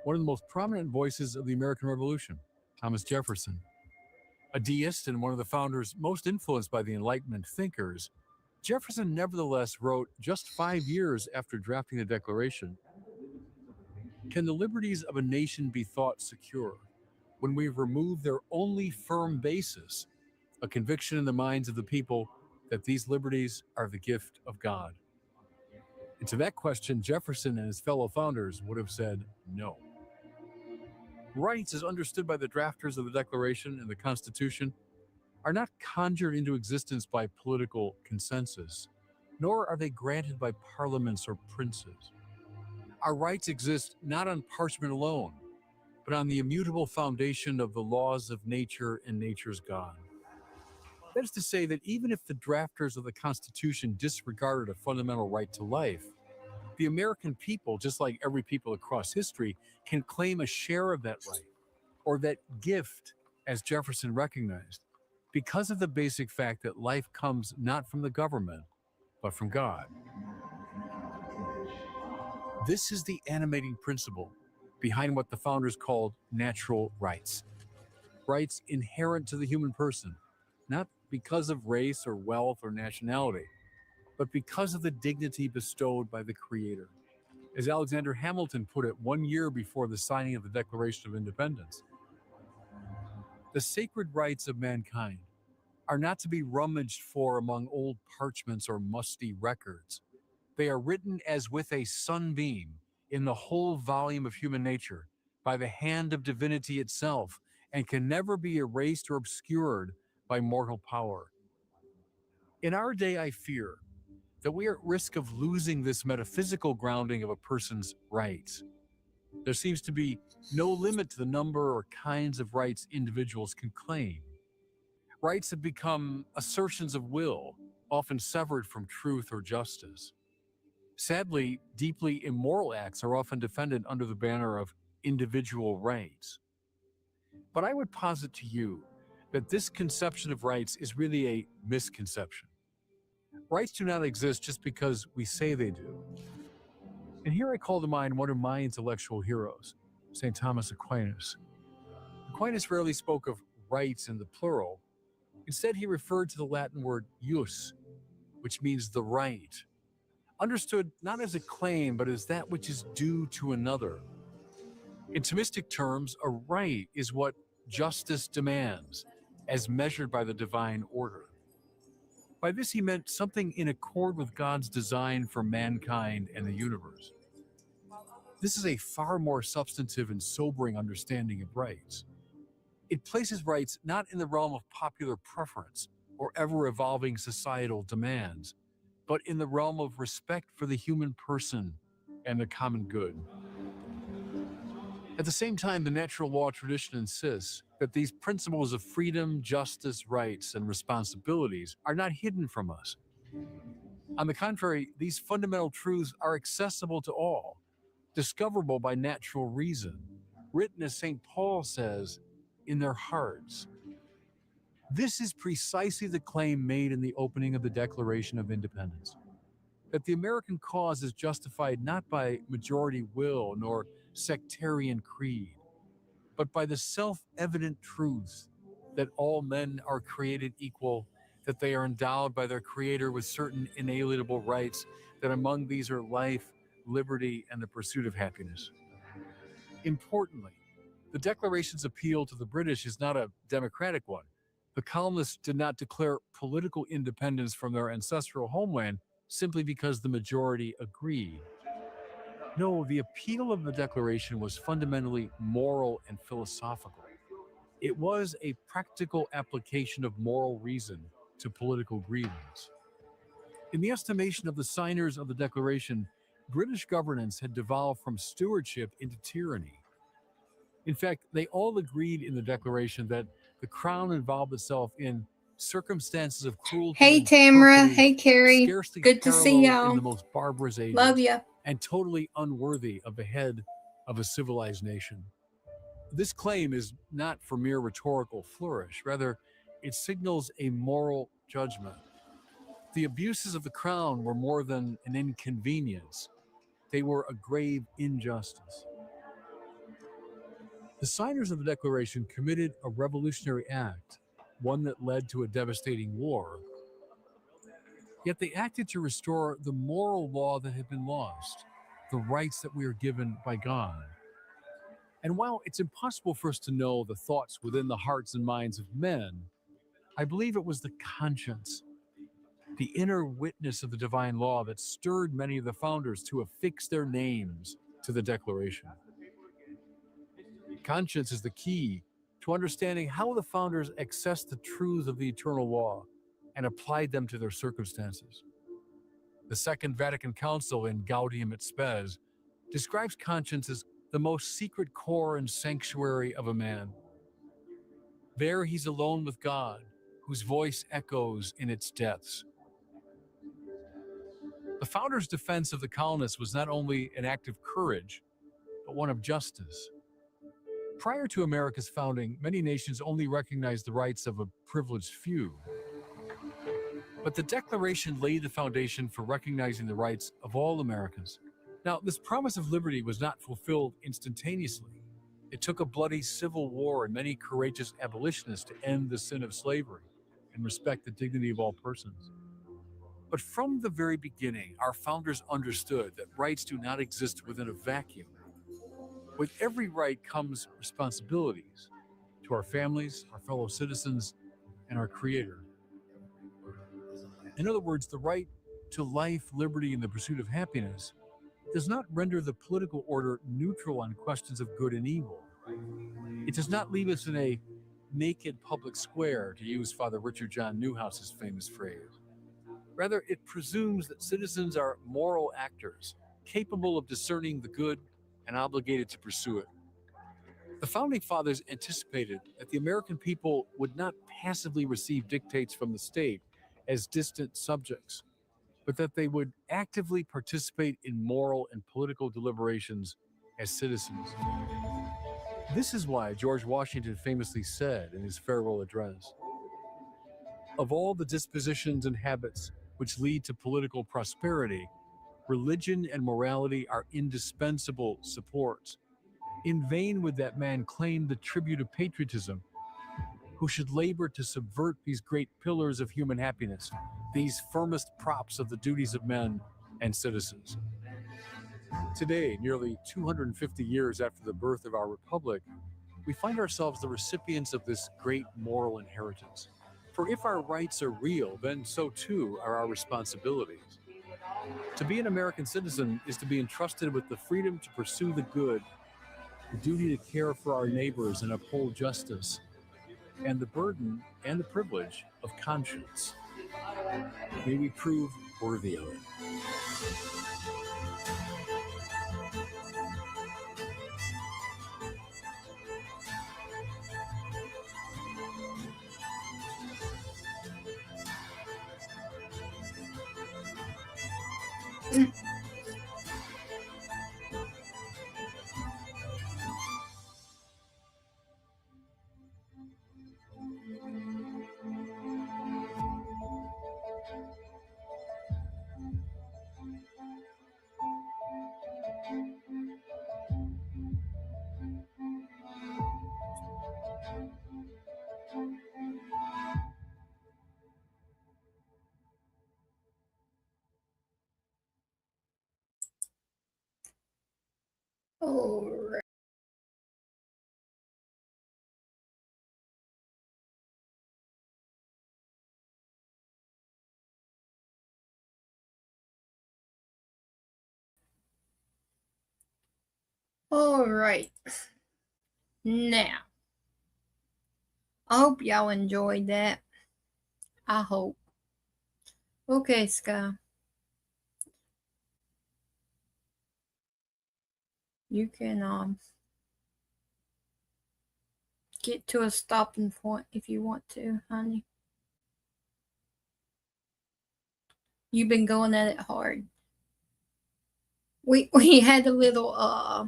One of the most prominent voices of the American Revolution, Thomas Jefferson, a deist and one of the founders most influenced by the Enlightenment thinkers, Jefferson nevertheless wrote just 5 years after drafting the Declaration, "Can the liberties of a nation be thought secure when we've removed their only firm basis, a conviction in the minds of the people that these liberties are the gift of God?" And to that question, Jefferson and his fellow founders would have said no. Rights, as understood by the drafters of the Declaration and the Constitution, are not conjured into existence by political consensus, nor are they granted by parliaments or princes. Our rights exist not on parchment alone, but on the immutable foundation of the laws of nature and nature's God. That is to say that even if the drafters of the Constitution disregarded a fundamental right to life, the American people, just like every people across history, can claim a share of that right, or that gift, as Jefferson recognized, because of the basic fact that life comes not from the government, but from God. This is the animating principle behind what the founders called natural rights. Rights inherent to the human person, not because of race or wealth or nationality, but because of the dignity bestowed by the Creator. As Alexander Hamilton put it 1 year before the signing of the Declaration of Independence, the sacred rights of mankind are not to be rummaged for among old parchments or musty records. They are written as with a sunbeam in the whole volume of human nature by the hand of divinity itself, and can never be erased or obscured by mortal power. In our day, I fear that we are at risk of losing this metaphysical grounding of a person's rights. There seems to be no limit to the number or kinds of rights individuals can claim. Rights have become assertions of will, often severed from truth or justice. Sadly, deeply immoral acts are often defended under the banner of individual rights. But I would posit to you that this conception of rights is really a misconception. Rights do not exist just because we say they do. And here I call to mind one of my intellectual heroes, St. Thomas Aquinas. Aquinas rarely spoke of rights in the plural. Instead, he referred to the Latin word jus, which means the right, understood not as a claim, but as that which is due to another. In Thomistic terms, a right is what justice demands, as measured by the divine order. By this he meant something in accord with God's design for mankind and the universe. This is a far more substantive and sobering understanding of rights. It places rights not in the realm of popular preference or ever-evolving societal demands, but in the realm of respect for the human person and the common good. At the same time, the natural law tradition insists that these principles of freedom, justice, rights, and responsibilities are not hidden from us. On the contrary, these fundamental truths are accessible to all, discoverable by natural reason, written, as St. Paul says, in their hearts. This is precisely the claim made in the opening of the Declaration of Independence, that the American cause is justified not by majority will nor sectarian creed, but by the self-evident truth that all men are created equal, that they are endowed by their Creator with certain inalienable rights, that among these are life, liberty, and the pursuit of happiness. Importantly, the Declaration's appeal to the British is not a democratic one. The colonists did not declare political independence from their ancestral homeland simply because the majority agreed. No, the appeal of the Declaration was fundamentally moral and philosophical. It was a practical application of moral reason to political grievance. In the estimation of the signers of the Declaration, British governance had devolved from stewardship into tyranny. In fact, they all agreed in the Declaration that the Crown involved itself in circumstances of cruelty. Hey, Tamara. Hey, Carrie. Good to see y'all. In the most barbarous ages. Love ya. And totally unworthy of the head of a civilized nation. This claim is not for mere rhetorical flourish. Rather, it signals a moral judgment. The abuses of the Crown were more than an inconvenience. They were a grave injustice. The signers of the Declaration committed a revolutionary act, one that led to a devastating war. Yet they acted to restore the moral law that had been lost, the rights that we are given by God. And while it's impossible for us to know the thoughts within the hearts and minds of men, I believe it was the conscience, the inner witness of the divine law that stirred many of the founders to affix their names to the Declaration. Conscience is the key to understanding how the founders accessed the truths of the eternal law and applied them to their circumstances. The Second Vatican Council in Gaudium et Spes describes conscience as the most secret core and sanctuary of a man. There he's alone with God, whose voice echoes in its depths. The founders' defense of the colonists was not only an act of courage, but one of justice. Prior to America's founding, many nations only recognized the rights of a privileged few. But the Declaration laid the foundation for recognizing the rights of all Americans. Now, this promise of liberty was not fulfilled instantaneously. It took a bloody civil war and many courageous abolitionists to end the sin of slavery and respect the dignity of all persons. But from the very beginning, our founders understood that rights do not exist within a vacuum. With every right comes responsibilities to our families, our fellow citizens, and our Creator. In other words, the right to life, liberty, and the pursuit of happiness does not render the political order neutral on questions of good and evil. It does not leave us in a naked public square, to use Father Richard John Newhouse's famous phrase. Rather, it presumes that citizens are moral actors, capable of discerning the good and obligated to pursue it. The Founding Fathers anticipated that the American people would not passively receive dictates from the state as distant subjects, but that they would actively participate in moral and political deliberations as citizens. This is why George Washington famously said in his farewell address, "Of all the dispositions and habits which lead to political prosperity, religion and morality are indispensable supports. In vain would that man claim the tribute of patriotism, who should labor to subvert these great pillars of human happiness, these firmest props of the duties of men and citizens." Today, nearly 250 years after the birth of our republic, we find ourselves the recipients of this great moral inheritance. For if our rights are real, then so too are our responsibilities. To be an American citizen is to be entrusted with the freedom to pursue the good, the duty to care for our neighbors and uphold justice, and the burden and the privilege of conscience. May we prove worthy of it. All right. All right. Now, I hope y'all enjoyed that. I hope. Okay, Sky. You can get to a stopping point if you want to, honey. You've been going at it hard. We had a little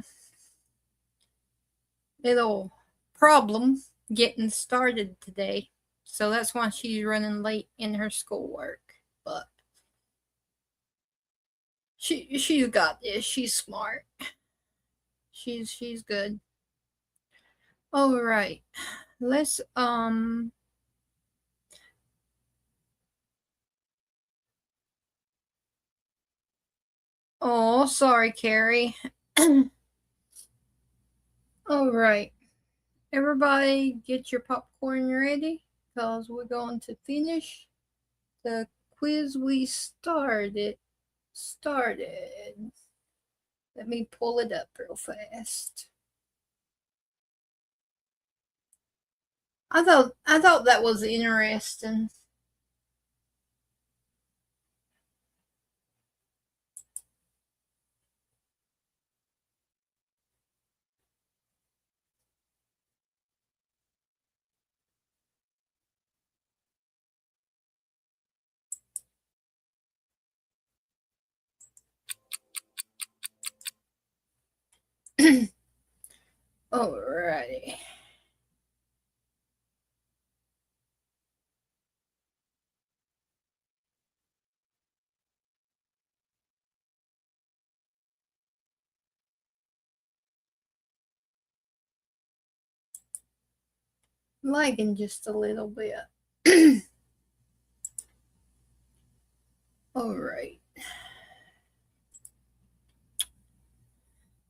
problem getting started today, so that's why she's running late in her schoolwork. But she's got this. She's smart. She's good. All right, let's Oh, sorry, Carrie. All right. Everybody get your popcorn ready because we're going to finish the quiz we started. Let me pull it up real fast. I thought that was interesting. Alrighty. Lagging just a little bit. All right.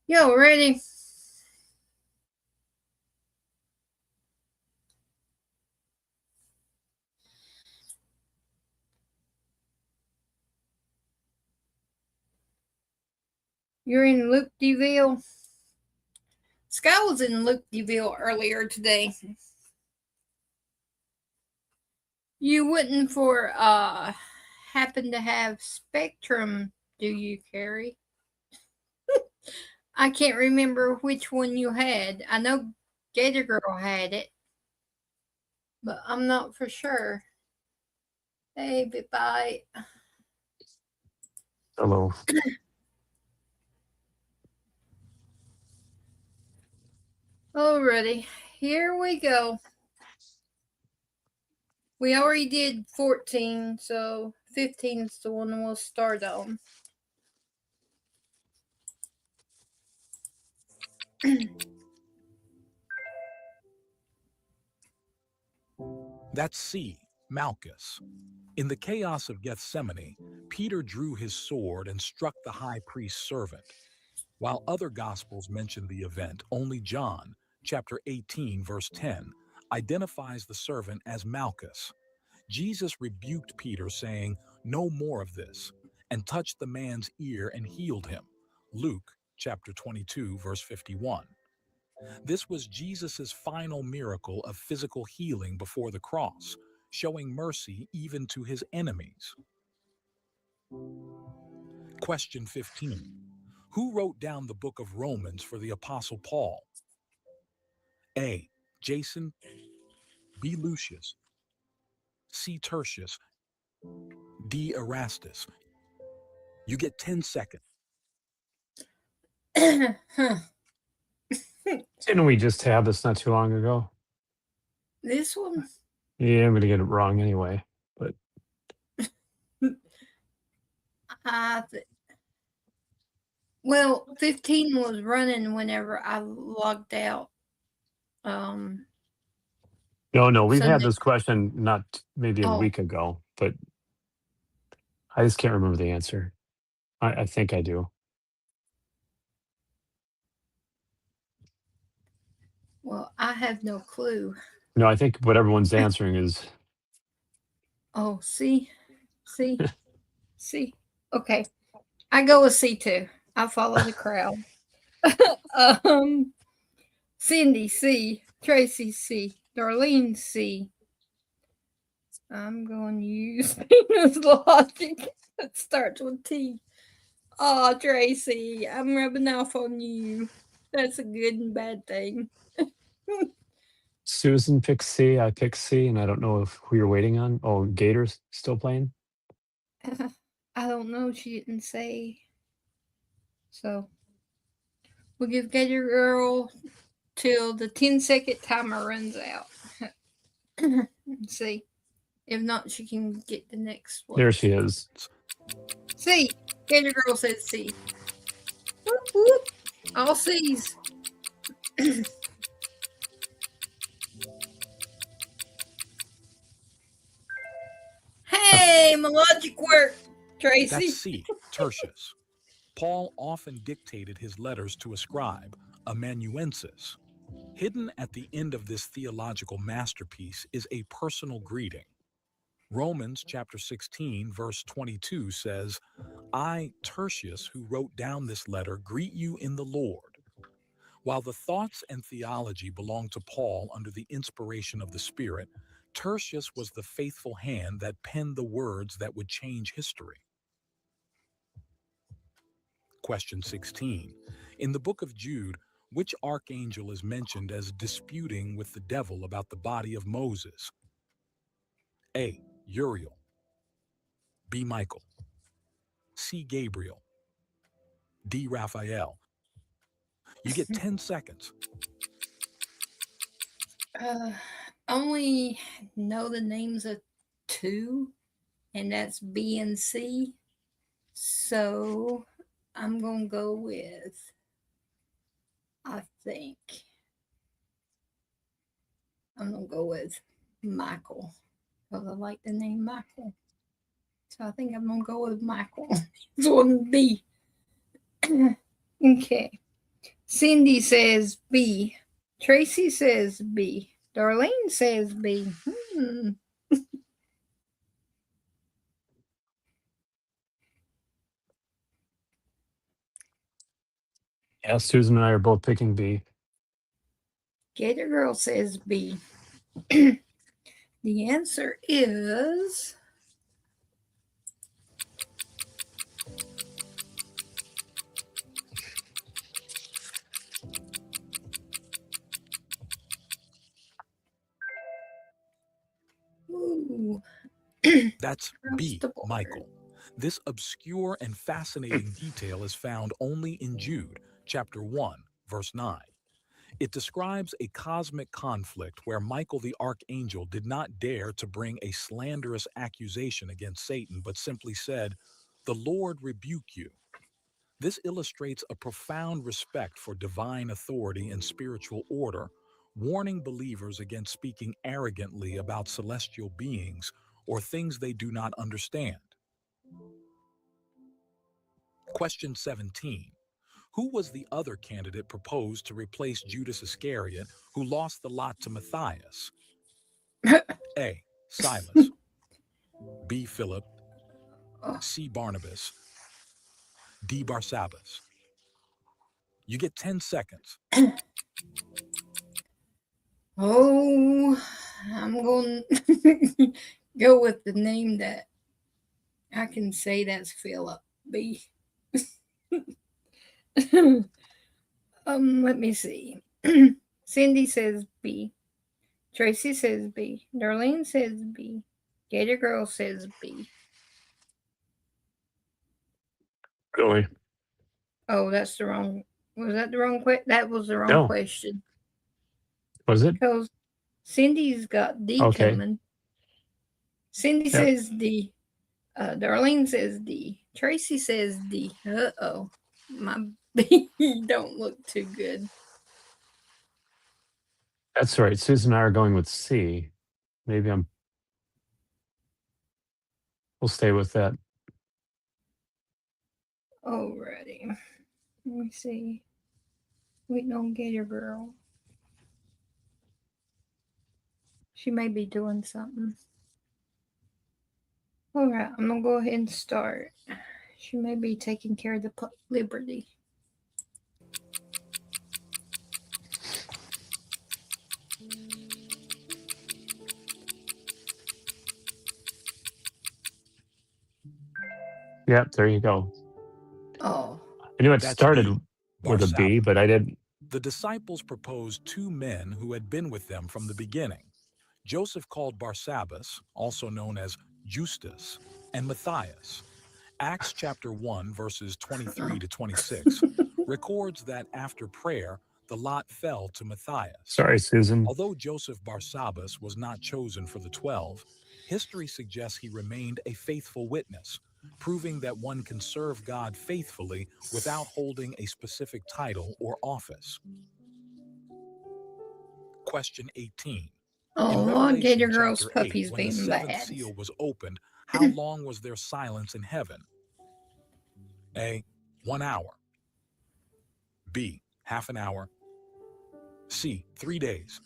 Yo, ready? You're in Loop-de-Ville? Sky was in Loop-de-Ville earlier today. You wouldn't for happen to have Spectrum, do you, Carrie? I can't remember which one you had. I know Gator Girl had it, but I'm not for sure. Hey, Bit Bite. Hello. Alrighty, here we go. We already did 14, so 15 is the one we'll start on. That's C, Malchus. In the chaos of Gethsemane, Peter drew his sword and struck the high priest's servant. While other Gospels mention the event, only John, chapter 18, verse 10, identifies the servant as Malchus. Jesus rebuked Peter, saying, "No more of this," and touched the man's ear and healed him. Luke, chapter 22, verse 51. This was Jesus' final miracle of physical healing before the cross, showing mercy even to his enemies. Question 15. Who wrote down the book of Romans for the Apostle Paul? A. Jason. B. Lucius. C. Tertius. D. Erastus. You get 10 seconds. Didn't we just have this not too long ago? This one? Yeah, I'm going to get it wrong anyway. But Well, 15 was running whenever I logged out. no, we've had this question not maybe a week ago, but I just can't remember the answer. I think I do. Well, I have no clue. No, I think what everyone's answering is Oh, C. Okay, I go with C2. I follow the crowd. Cindy C. Tracy C. Darlene C. I'm going to use Tina's logic. That starts with T. Oh, Tracy, I'm rubbing off on you. That's a good and bad thing. Susan picks C, I pick C, and I don't know who you're waiting on. Oh, Gator's still playing? I don't know. She didn't say. So we'll give Gator Girl till the 10-second timer runs out. Let's see. If not, she can get the next one. There she is. C. Gator Girl says C. Whoop, whoop. All C's. Hey, my logic worked, Tracy. That's C, Tertius. Paul often dictated his letters to a scribe, amanuensis. Hidden at the end of this theological masterpiece is a personal greeting. Romans chapter 16, verse 22 says, "I, Tertius, who wrote down this letter, greet you in the Lord." While the thoughts and theology belong to Paul under the inspiration of the Spirit, Tertius was the faithful hand that penned the words that would change history. Question 16. In the book of Jude, which archangel is mentioned as disputing with the devil about the body of Moses? A. Uriel. B. Michael. C. Gabriel. D. Raphael. You get 10 seconds. Only know the names of two, and that's B and C. So I'm going to go with, I think, I'm going to go with Michael, because I like the name Michael. So I think I'm going to go with Michael. It's one B. Okay. Cindy says B. Tracy says B. Darlene says B. Yeah, Susan and I are both picking B. Gator Girl says B. The answer is That's B, Michael. This obscure and fascinating detail is found only in Jude, chapter 1, verse 9. It describes a cosmic conflict where Michael the archangel did not dare to bring a slanderous accusation against Satan, but simply said, "The Lord rebuke you." This illustrates a profound respect for divine authority and spiritual order, warning believers against speaking arrogantly about celestial beings or things they do not understand. Question 17. Who was the other candidate proposed to replace Judas Iscariot who lost the lot to Matthias? A. Silas. B. Philip. C. Barnabas. D. Barsabbas. You get 10 seconds. Oh, I'm going to go with the name that I can say, that's Philip. B. Let me see. Cindy says B. Tracy says B. Darlene says B. Gator Girl says B. Really? Oh, that's the wrong. Was that the wrong question? That was the wrong No. question. Was it? Because Cindy's got D Okay. coming. Cindy says D. Darlene says D. Tracy says D. Uh-oh. My B don't look too good. That's right. Susan and I are going with C. Maybe we'll stay with that. Alrighty. Let me see. Waiting on Gator Girl. She may be doing something. Alright, I'm going to go ahead and start. She may be taking care of the Liberty. Yep, there you go. Oh. I knew it That's started B. with a B, but I didn't. The disciples proposed two men who had been with them from the beginning. Joseph called Barsabbas, also known as Justus, and Matthias. Acts chapter 1, verses 23 to 26, records that after prayer, the lot fell to Matthias. Sorry, Susan. Although Joseph Barsabbas was not chosen for the 12, history suggests he remained a faithful witness, proving that one can serve God faithfully without holding a specific title or office. Question 18. Oh, Gator Girl's chapter 8, puppy's when the being seventh bad. seal was opened, how long was there silence in heaven? A. 1 hour. B. Half an hour. C. 3 days.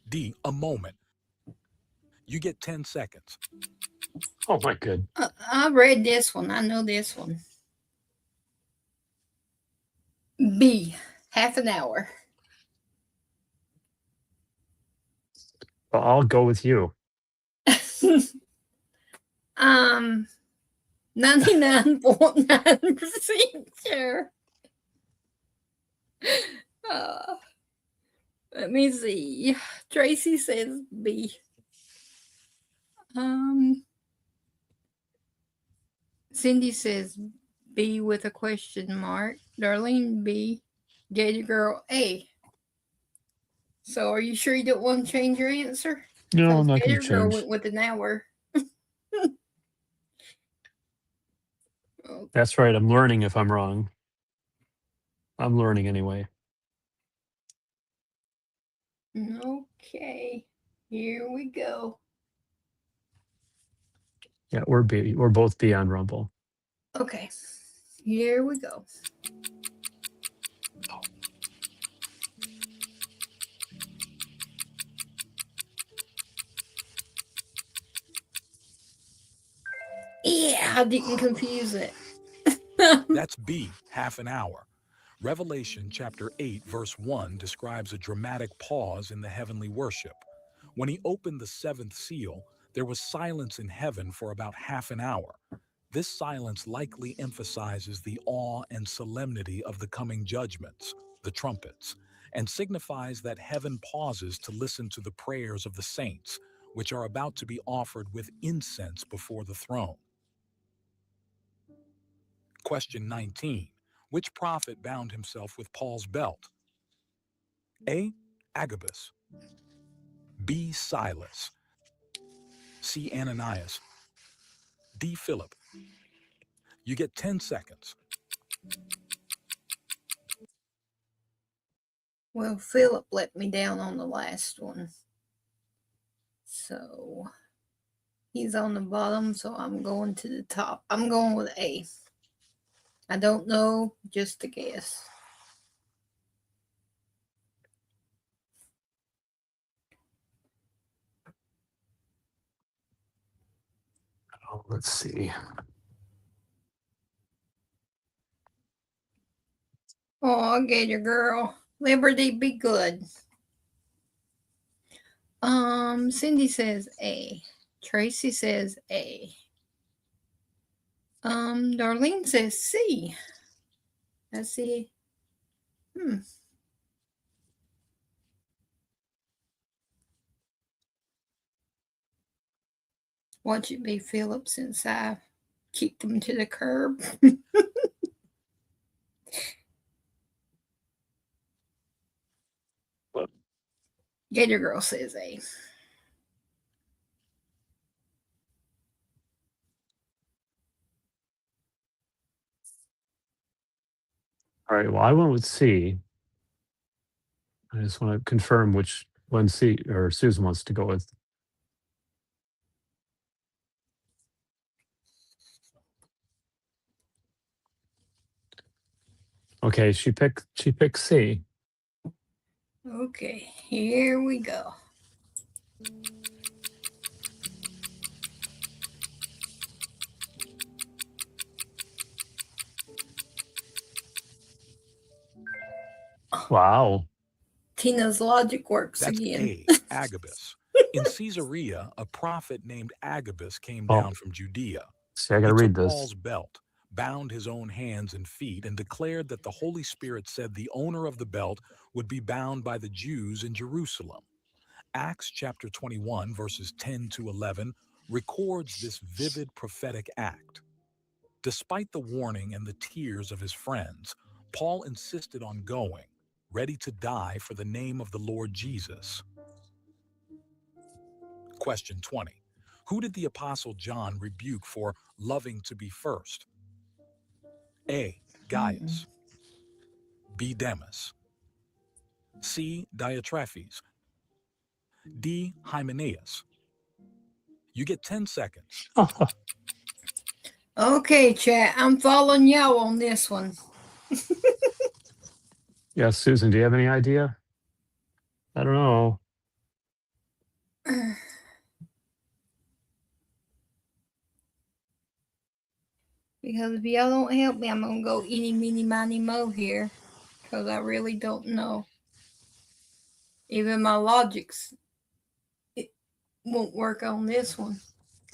D. A moment. You get 10 seconds. Oh, my good. I read this one. I know this one. B. Half an hour. Well, I'll go with you. 99.9% sure. Let me see. Tracy says B. Cindy says B with a question mark. Darlene B. Gator Girl A. So are you sure you don't want to change your answer? No, I'm not going Gator to Girl change. went with an hour. That's right. I'm learning if I'm wrong. I'm learning anyway. Okay. Here we go. Yeah, we're B. We're both B on Rumble. Okay. Here we go. Yeah, I didn't confuse it. That's B, half an hour. Revelation chapter 8, verse 1 describes a dramatic pause in the heavenly worship. When he opened the seventh seal, there was silence in heaven for about half an hour. This silence likely emphasizes the awe and solemnity of the coming judgments, the trumpets, and signifies that heaven pauses to listen to the prayers of the saints, which are about to be offered with incense before the throne. Question 19. Which prophet bound himself with Paul's belt? A. Agabus. B. Silas. C. Ananias. D. Philip. You get 10 seconds. Well, Philip let me down on the last one. So he's on the bottom, so I'm going to the top. I'm going with A. I don't know, just a guess. Oh, let's see. Oh, Gator girl. Liberty be good. Cindy says A. Tracy says A. Darlene says C. Let's see. Watch it be Philip since I kicked him to the curb. Gator girl says A. All right. Well, I went with C. I just want to confirm which one C or Susan wants to go with. Okay, she picked C. Okay, here we go. Wow. Tina's logic works That's again. A. Agabus. In Caesarea, a prophet named Agabus came down from Judea. See, I got to He read took this. Paul's belt, bound his own hands and feet, and declared that the Holy Spirit said the owner of the belt would be bound by the Jews in Jerusalem. Acts chapter 21, verses 10 to 11, records this vivid prophetic act. Despite the warning and the tears of his friends, Paul insisted on going, ready to die for the name of the Lord Jesus. Question 20. Who did the Apostle John rebuke for loving to be first? A. Gaius. B. Demas. C. Diotrephes. D. Hymenaeus. You get 10 seconds. Okay, chat. I'm following y'all on this one. Yeah, Susan, do you have any idea? I don't know. Because if y'all don't help me, I'm going to go eeny, meeny, miny, mo here. Because I really don't know. Even my logics it won't work on this one.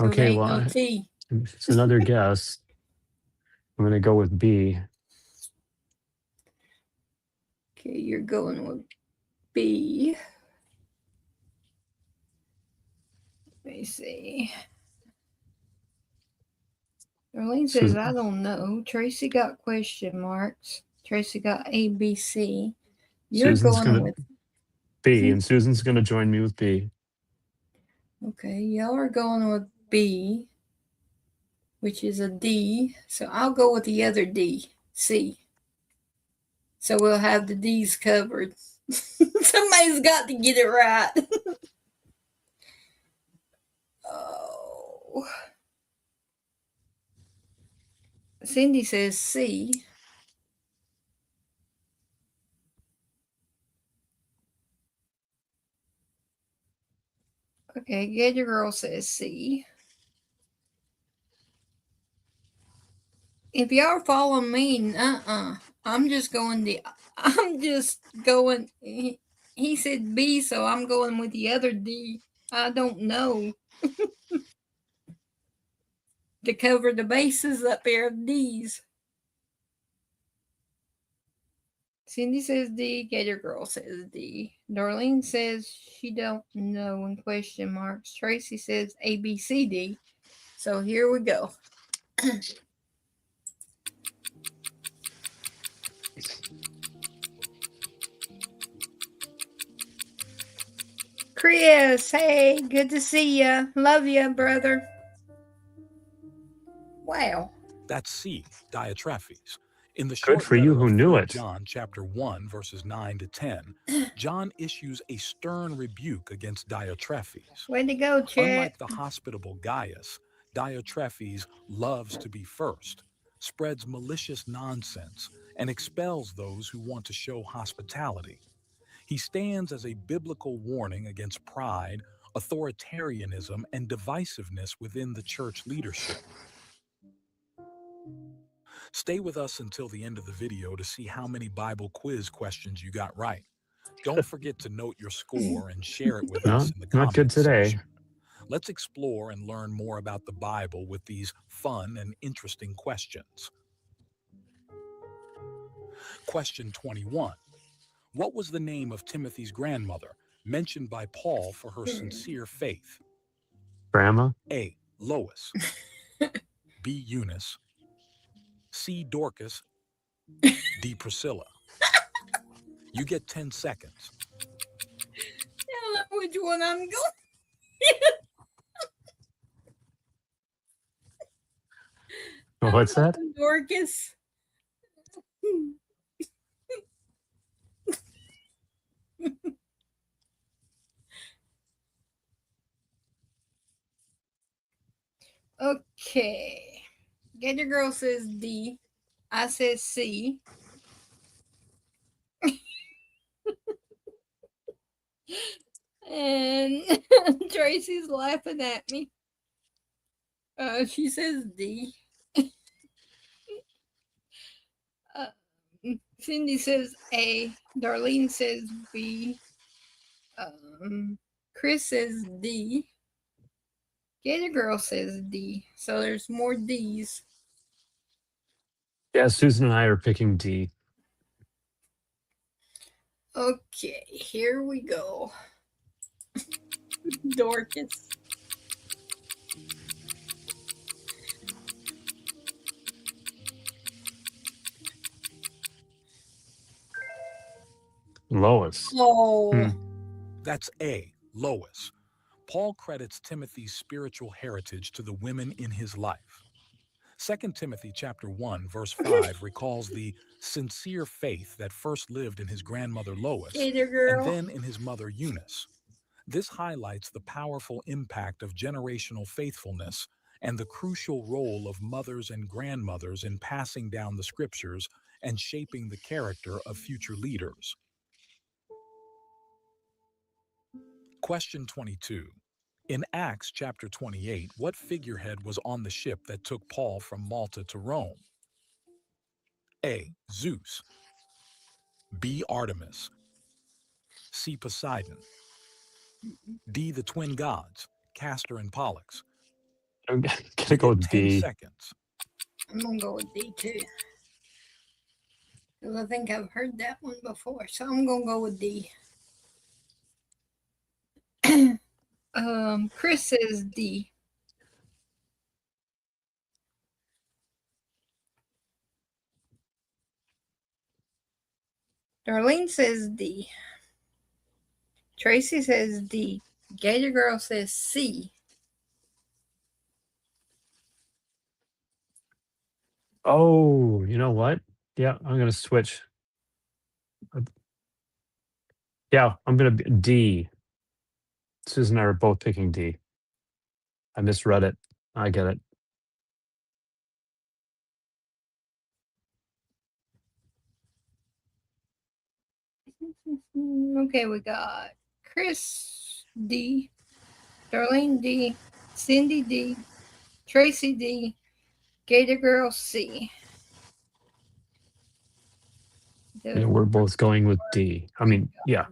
Okay, ain't well, no T. it's another guess. I'm going to go with B. Okay, you're going with B. Let me see. Darlene says, I don't know. Tracy got question marks. Tracy got A, B, C. You're Susan's going going with to B, and Susan's going to join me with B. Okay, y'all are going with B, which is a D. So I'll go with the other D, C. So we'll have the D's covered. Somebody's got to get it right. Oh. Cindy says C. Okay, Gator Girl says C. If y'all are following me, I'm just going. He said B, so I'm going with the other D. I don't know. To cover the bases up there of D's. Cindy says D. Gator Girl says D. Darlene says she don't know in question marks. Tracy says A, B, C, D. So here we go. Chris, hey, good to see ya. Love ya, brother. Wow. That's C, Diotrephes. In the Good short for you letter who of knew 3 it. John chapter 1, verses 9 to 10, John issues a stern rebuke against Diotrephes. Way to go, Chet. Unlike the hospitable Gaius, Diotrephes loves to be first, spreads malicious nonsense, and expels those who want to show hospitality. He stands as a biblical warning against pride, authoritarianism, and divisiveness within the church leadership. Stay with us until the end of the video to see how many Bible quiz questions you got right. Don't forget to note your score and share it with us in the Not good comments today. section. Let's explore and learn more about the Bible with these fun and interesting questions. Question 21. What was the name of Timothy's grandmother, mentioned by Paul for her sincere faith? Grandma? A. Lois. B. Eunice. C. Dorcas. D. Priscilla. You get 10 seconds. I don't know which one I'm going. What's that? Dorcas. Okay. Gator Girl says D. I says C. And Tracy's laughing at me. She says D. Cindy says A. Darlene says B. Chris says D. Gator Girl says D. So there's more D's. Yeah, Susan and I are picking D. Okay, here we go. Dorcas. Lois. Oh. That's A. Lois. Paul credits Timothy's spiritual heritage to the women in his life. 2 Timothy chapter 1, verse 5 recalls the sincere faith that first lived in his grandmother Lois and then in his mother Eunice. This highlights the powerful impact of generational faithfulness and the crucial role of mothers and grandmothers in passing down the scriptures and shaping the character of future leaders. Question 22. In Acts chapter 28, what figurehead was on the ship that took Paul from Malta to Rome? A. Zeus. B. Artemis. C. Poseidon. D. The twin gods, Castor and Pollux. I'm gonna go with 10 B. seconds. I'm going to go with D too. Because I think I've heard that one before. So I'm going to go with D. Chris says D. Darlene says D. Tracy says D. Gator Girl says C. Oh, you know what? Yeah, I'm gonna switch. Yeah, I'm gonna be D. Susan and I are both picking D. I misread it. I get it. Okay, we got Chris D. Darlene D. Cindy D. Tracy D. Gator Girl C. And we're both going with D. I mean, yeah.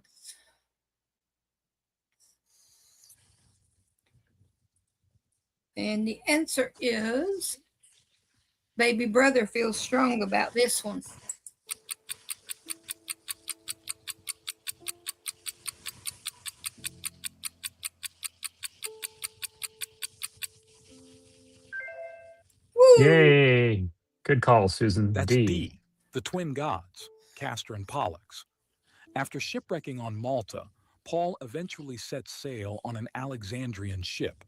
And the answer is baby brother feels strong about this one. Yay. Good call, Susan. That's D. D, the twin gods, Castor and Pollux. After shipwrecking on Malta, Paul eventually set sail on an Alexandrian ship.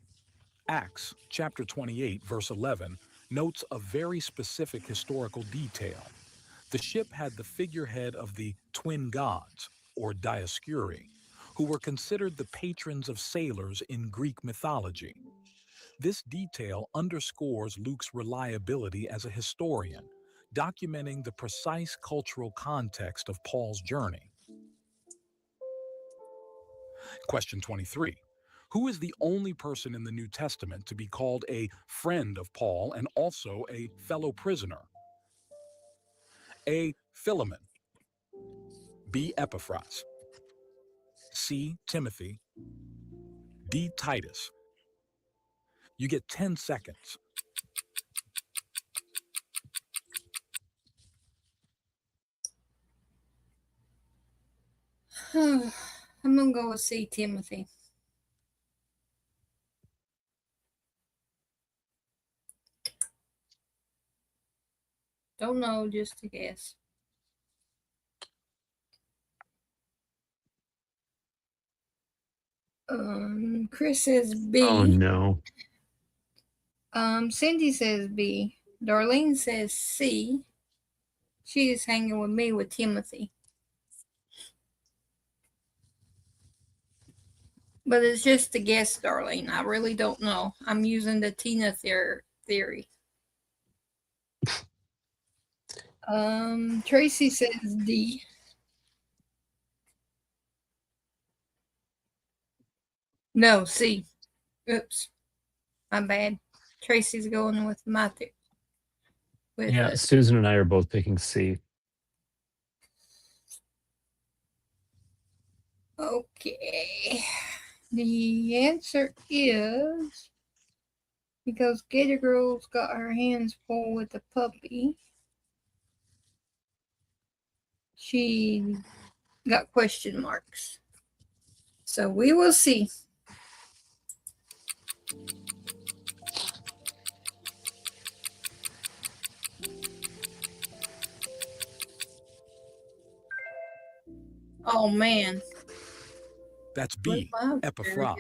Acts chapter 28, verse 11, notes a very specific historical detail. The ship had the figurehead of the twin gods, or Dioscuri, who were considered the patrons of sailors in Greek mythology. This detail underscores Luke's reliability as a historian, documenting the precise cultural context of Paul's journey. Question 23. Who is the only person in the New Testament to be called a friend of Paul and also a fellow prisoner? A. Philemon. B. Epaphras. C. Timothy. D. Titus. You get 10 seconds. I'm gonna go with C. Timothy. Don't know, just a guess. Chris says B. Oh, no. Cindy says B. Darlene says C. She is hanging with me with Timothy. But it's just a guess, Darlene. I really don't know. I'm using the Tina theory. Tracy says D. No, C. Oops. My bad. Tracy's going with my theory. Yeah, Susan and I are both picking C. Okay. The answer is because Gator Girl's got her hands full with the puppy. She got question marks. So we will see. Oh, man. That's B. Epaphras.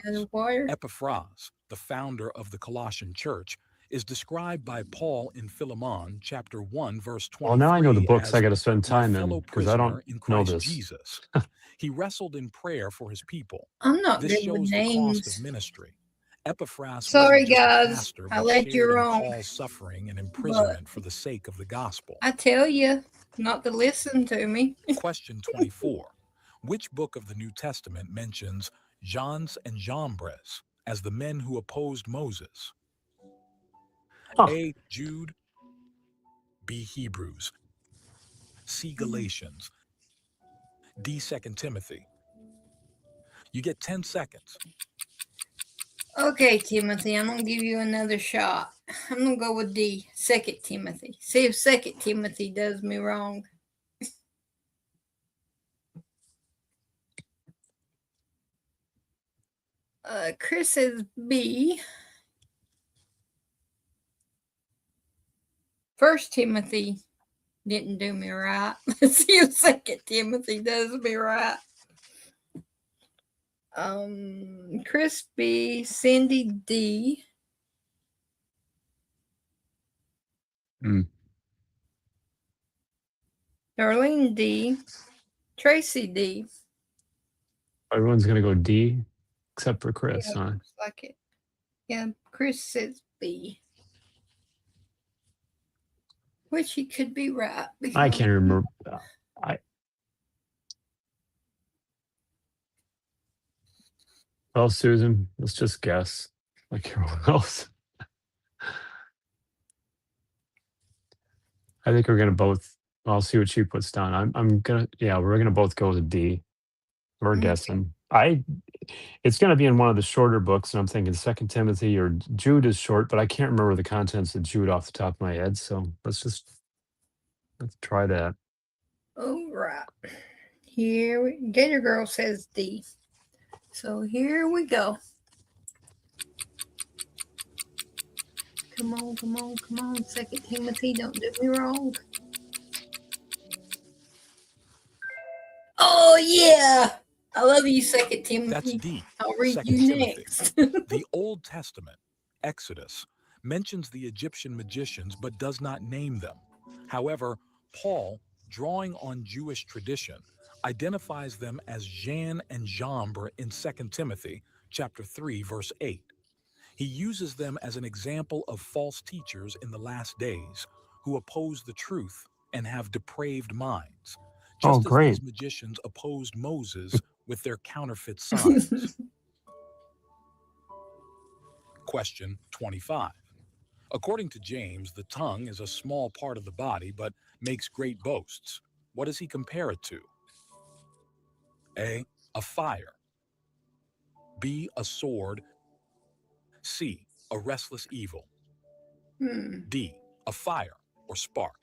Epaphras, the founder of the Colossian church, is described by Paul in Philemon chapter 1, verse 23. Well, now I know the books as I got to spend time in fellow because I don't prisoner in know Christ this. Jesus. He wrestled in prayer for his people. I'm not This good with shows the names. cost of ministry. Epaphras Sorry, wasn't just a guys. pastor, I but let you shared in wrong. Paul's suffering and imprisonment for the sake of the gospel. I tell you not to listen to me. Question 24. Which book of the New Testament mentions Jannes and Jambres as the men who opposed Moses? A. Jude. B. Hebrews. C. Galatians. D. 2 Timothy. You get 10 seconds. Okay, Timothy, I'm going to give you another shot. I'm going to go with D, 2 Timothy. See if 2 Timothy does me wrong. Chris says B. 1 Timothy didn't do me right. Let's see if 2 Timothy does me right. Chris B, Cindy D. Darlene D. Tracy D. Everyone's going to go D except for Chris, Yeah, huh? looks like it. Yeah, Chris says B. Which he could be right. I can't remember. Well, Susan, let's just guess like everyone else. I think we're going to both. I'll see what she puts down. I'm going to, yeah, we're going to both go with D. We're guessing. It's going to be in one of the shorter books, and I'm thinking 2 Timothy or Jude is short, but I can't remember the contents of Jude off the top of my head. So let's try that. All right. Here, Gator Girl says D. So here we go. Come on, come on, come on. 2 Timothy, don't do me wrong. Oh, yeah. I love you, 2 Timothy. That's D. I'll read 2 you Timothy. next. The Old Testament, Exodus, mentions the Egyptian magicians but does not name them. However, Paul, drawing on Jewish tradition, identifies them as Jan and Jambre in 2 Timothy chapter 3, verse 8. He uses them as an example of false teachers in the last days who oppose the truth and have depraved minds, Oh, just as great. these magicians opposed Moses with their counterfeit signs. Question 25. According to James, the tongue is a small part of the body, but makes great boasts. What does he compare it to? A fire. B, a sword. C, a restless evil. D, a fire or spark.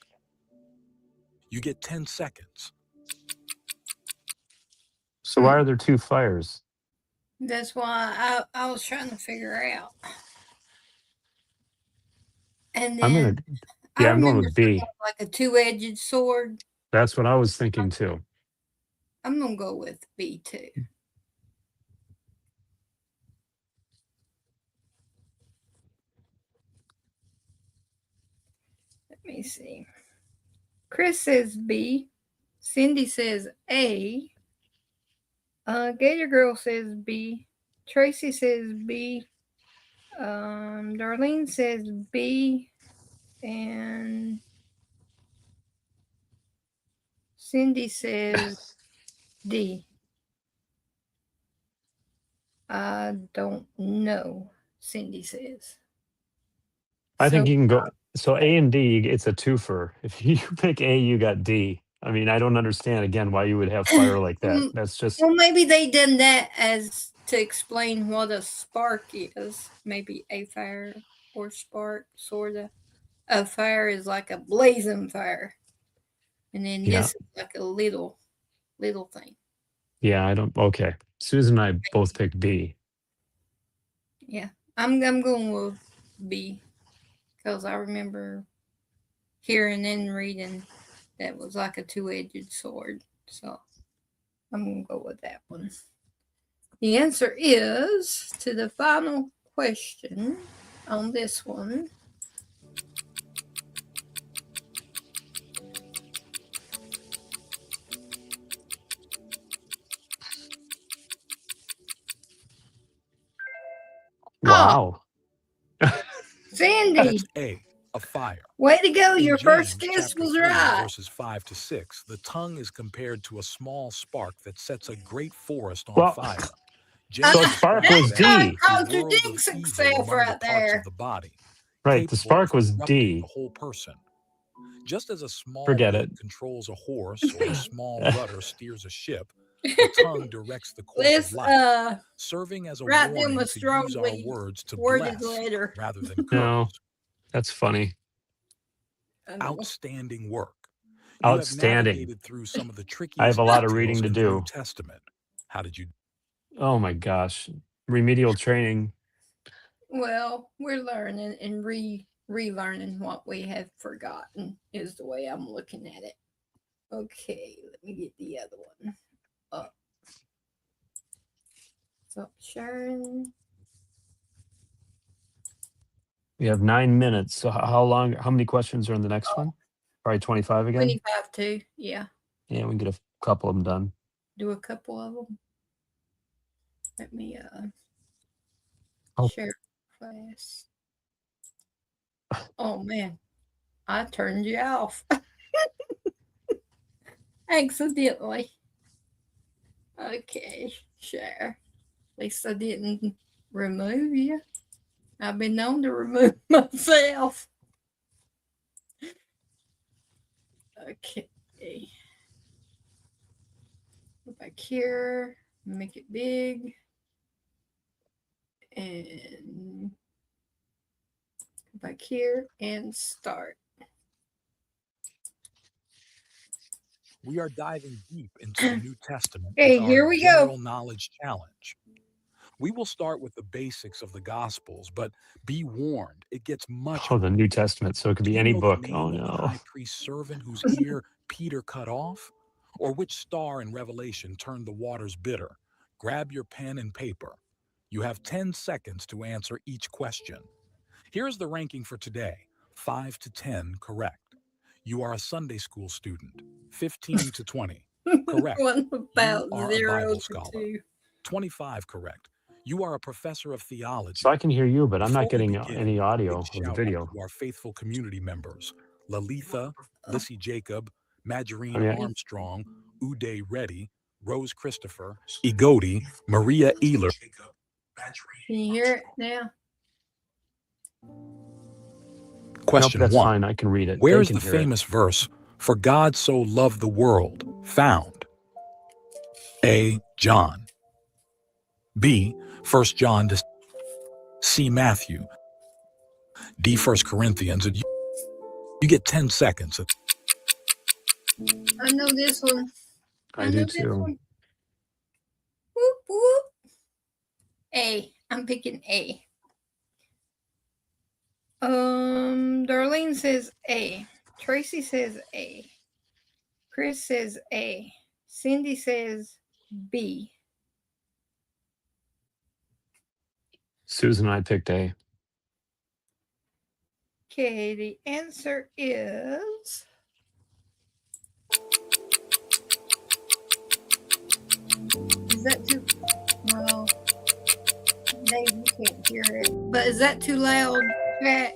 You get 10 seconds. So why are there two fires? That's why I was trying to figure out. And then I'm going with B. like a two-edged sword. That's what I was thinking too. I'm going to go with B too. Let me see. Chris says B. Cindy says A. Gator Girl says B. Tracy says B. Darlene says B. And Cindy says D. I don't know, Cindy says. I think you can go. So A and D, it's a twofer. If you pick A, you got D. I mean, I don't understand again why you would have fire like that. That's just. Well, maybe they done that as to explain what a spark is. Maybe a fire or spark, sort of. A fire is like a blazing fire, and then this is like a little thing. Yeah, I don't. Okay, Susan and I both picked B. Yeah, I'm going with B because I remember hearing and reading that was like a two-edged sword. So I'm going to go with that one. The answer is to the final question on this one. Wow. Sandy. That's A, a fire. Way to go. In Your James, first guess chapter was 3, right. Verses 5 to 6, the tongue is compared to a small spark that sets a great forest on Well, fire. so spark was D. Contradicts itself right there. Of the body, Right, the spark was D. the whole person. Just as a small Forget bit it. controls a horse or a small rudder steers a ship, the tongue directs the course of life, serving as a warning to use our words to bless rather than curse. No, that's funny. Outstanding work. Outstanding. You have navigated through some of the trickiest I have a lot of details reading to in the do. New Testament. How did you? Oh my gosh, remedial training. Well, we're learning and relearning what we have forgotten is the way I'm looking at it. Okay, let me get the other one up. Stop sharing. We have 9 minutes. So how long? How many questions are in the next one? Probably 25 again. 25 too. Yeah. Yeah, we can get a couple of them done. Do a couple of them. Let me share class. Oh man, I turned you off accidentally. Okay, share. At least I didn't remove you. I've been known to remove myself. Okay. Go back here, make it big, and go back here and start. We are diving deep into the New Testament. Okay, with here our we general go. knowledge challenge. We will start with the basics of the Gospels, but be warned, it gets much Oh, the New Testament. So it could Do be you any know the book. Oh, name of the no. high priest's servant whose ear Peter cut off? Or which star in Revelation turned the waters bitter? Grab your pen and paper. You have 10 seconds to answer each question. Here's the ranking for today, 5 to 10 correct. You are a Sunday school student, 15 to 20. Correct. What You about are a 0 Bible to scholar. 2? 25 correct. You are a professor of theology. So I can hear you, but I'm not Before we getting begin, any a big audio of the shout out video. to our faithful community members, Lalitha, Lissy Jacob, I Margarine mean, Armstrong, Uday Reddy, Rose Christopher, Igodi, Maria Ealer. Can you hear it now? nope, Question that's 1. fine. I can read it. Where They is can the hear it. famous verse, "For God so loved the world," found? A. John. B. 1 John to C. Matthew. D. 1 Corinthians. And you get 10 seconds. I know this one. I do too. Whoop, whoop. A. I'm picking A. Darlene says A. Tracy says A. Chris says A. Cindy says B. Susan and I picked A. Okay, the answer is that too? Well, Dave, you can't hear it. But is that too loud, Pat?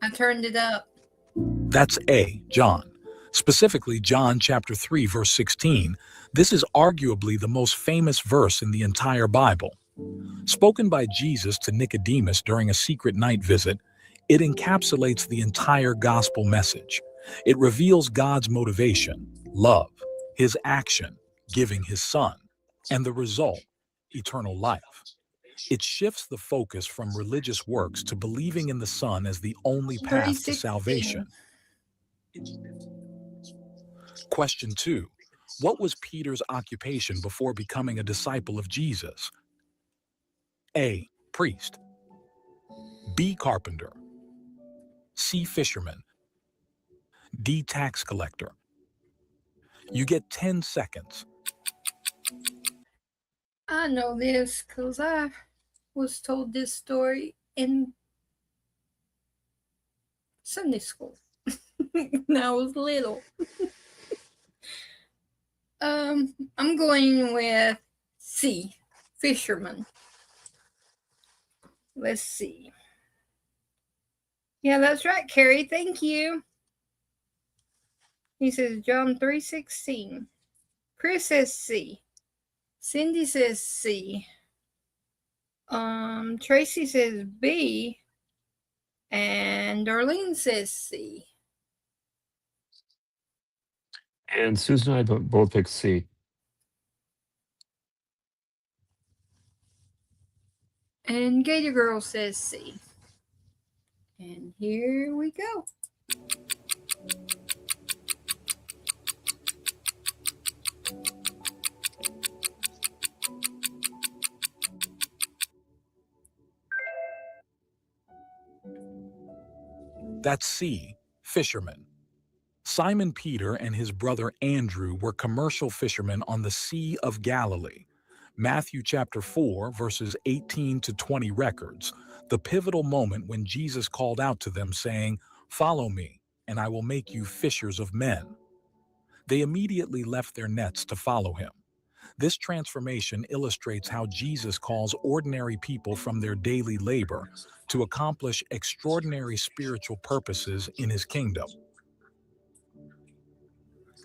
I turned it up. That's A. John. Specifically, John chapter 3, verse 16. This is arguably the most famous verse in the entire Bible. Spoken by Jesus to Nicodemus during a secret night visit, it encapsulates the entire gospel message. It reveals God's motivation, love, his action, giving his son, and the result, eternal life. It shifts the focus from religious works to believing in the Son as the only path to salvation. Question 2. What was Peter's occupation before becoming a disciple of Jesus? A. Priest. B. Carpenter. C. Fisherman. D. Tax collector. You get 10 seconds. I know this because I was told this story in Sunday school when I was little. I'm going with C, fisherman. Let's see. Yeah, that's right, Carrie. Thank you. He says John 3:16. Chris says C. Cindy says C. Tracy says B. And Darlene says C. And Susan and I both picked C. And Gator Girl says C. And here we go. That's C, fisherman. Simon Peter and his brother Andrew were commercial fishermen on the Sea of Galilee. Matthew chapter 4, verses 18 to 20 records the pivotal moment when Jesus called out to them saying, "Follow me, and I will make you fishers of men." They immediately left their nets to follow him. This transformation illustrates how Jesus calls ordinary people from their daily labor to accomplish extraordinary spiritual purposes in his kingdom.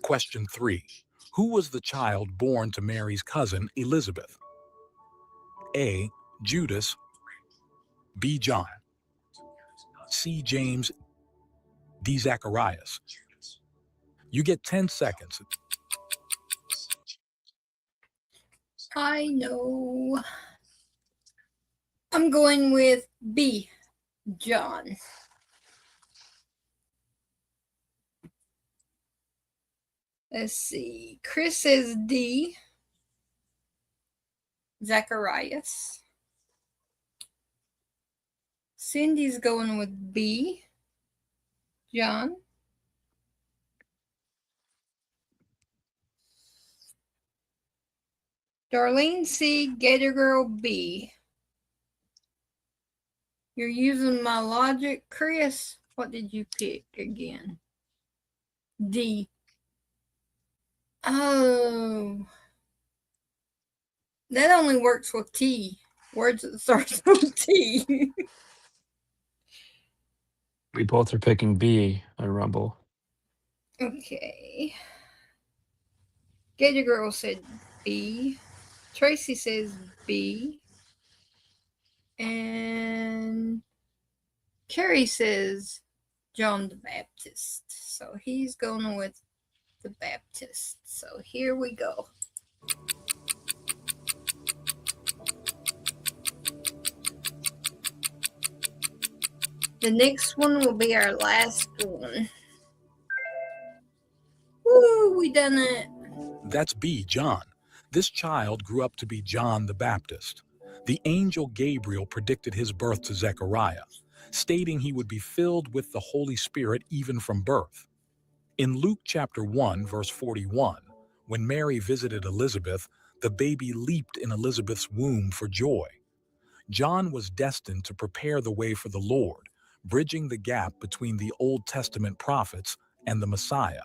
Question 3. Who was the child born to Mary's cousin Elizabeth? A. Judas. B. John. C. James. D. Zacharias. You get 10 seconds. I know. I'm going with B, John. Let's see. Chris says D, Zacharias. Cindy's going with B. John? Darlene C. Gator Girl B. You're using my logic. Chris, what did you pick again? D. Oh. That only works with T. Words that start with T. We both are picking B on Rumble. Okay. Gator Girl said B. Tracy says B. And Carrie says John the Baptist. So he's going with the Baptist. So here we go. The next one will be our last one. Woo, we done it. That's B, John. This child grew up to be John the Baptist. The angel Gabriel predicted his birth to Zechariah, stating he would be filled with the Holy Spirit even from birth. In Luke chapter 1, verse 41, when Mary visited Elizabeth, the baby leaped in Elizabeth's womb for joy. John was destined to prepare the way for the Lord, bridging the gap between the Old Testament prophets and the Messiah.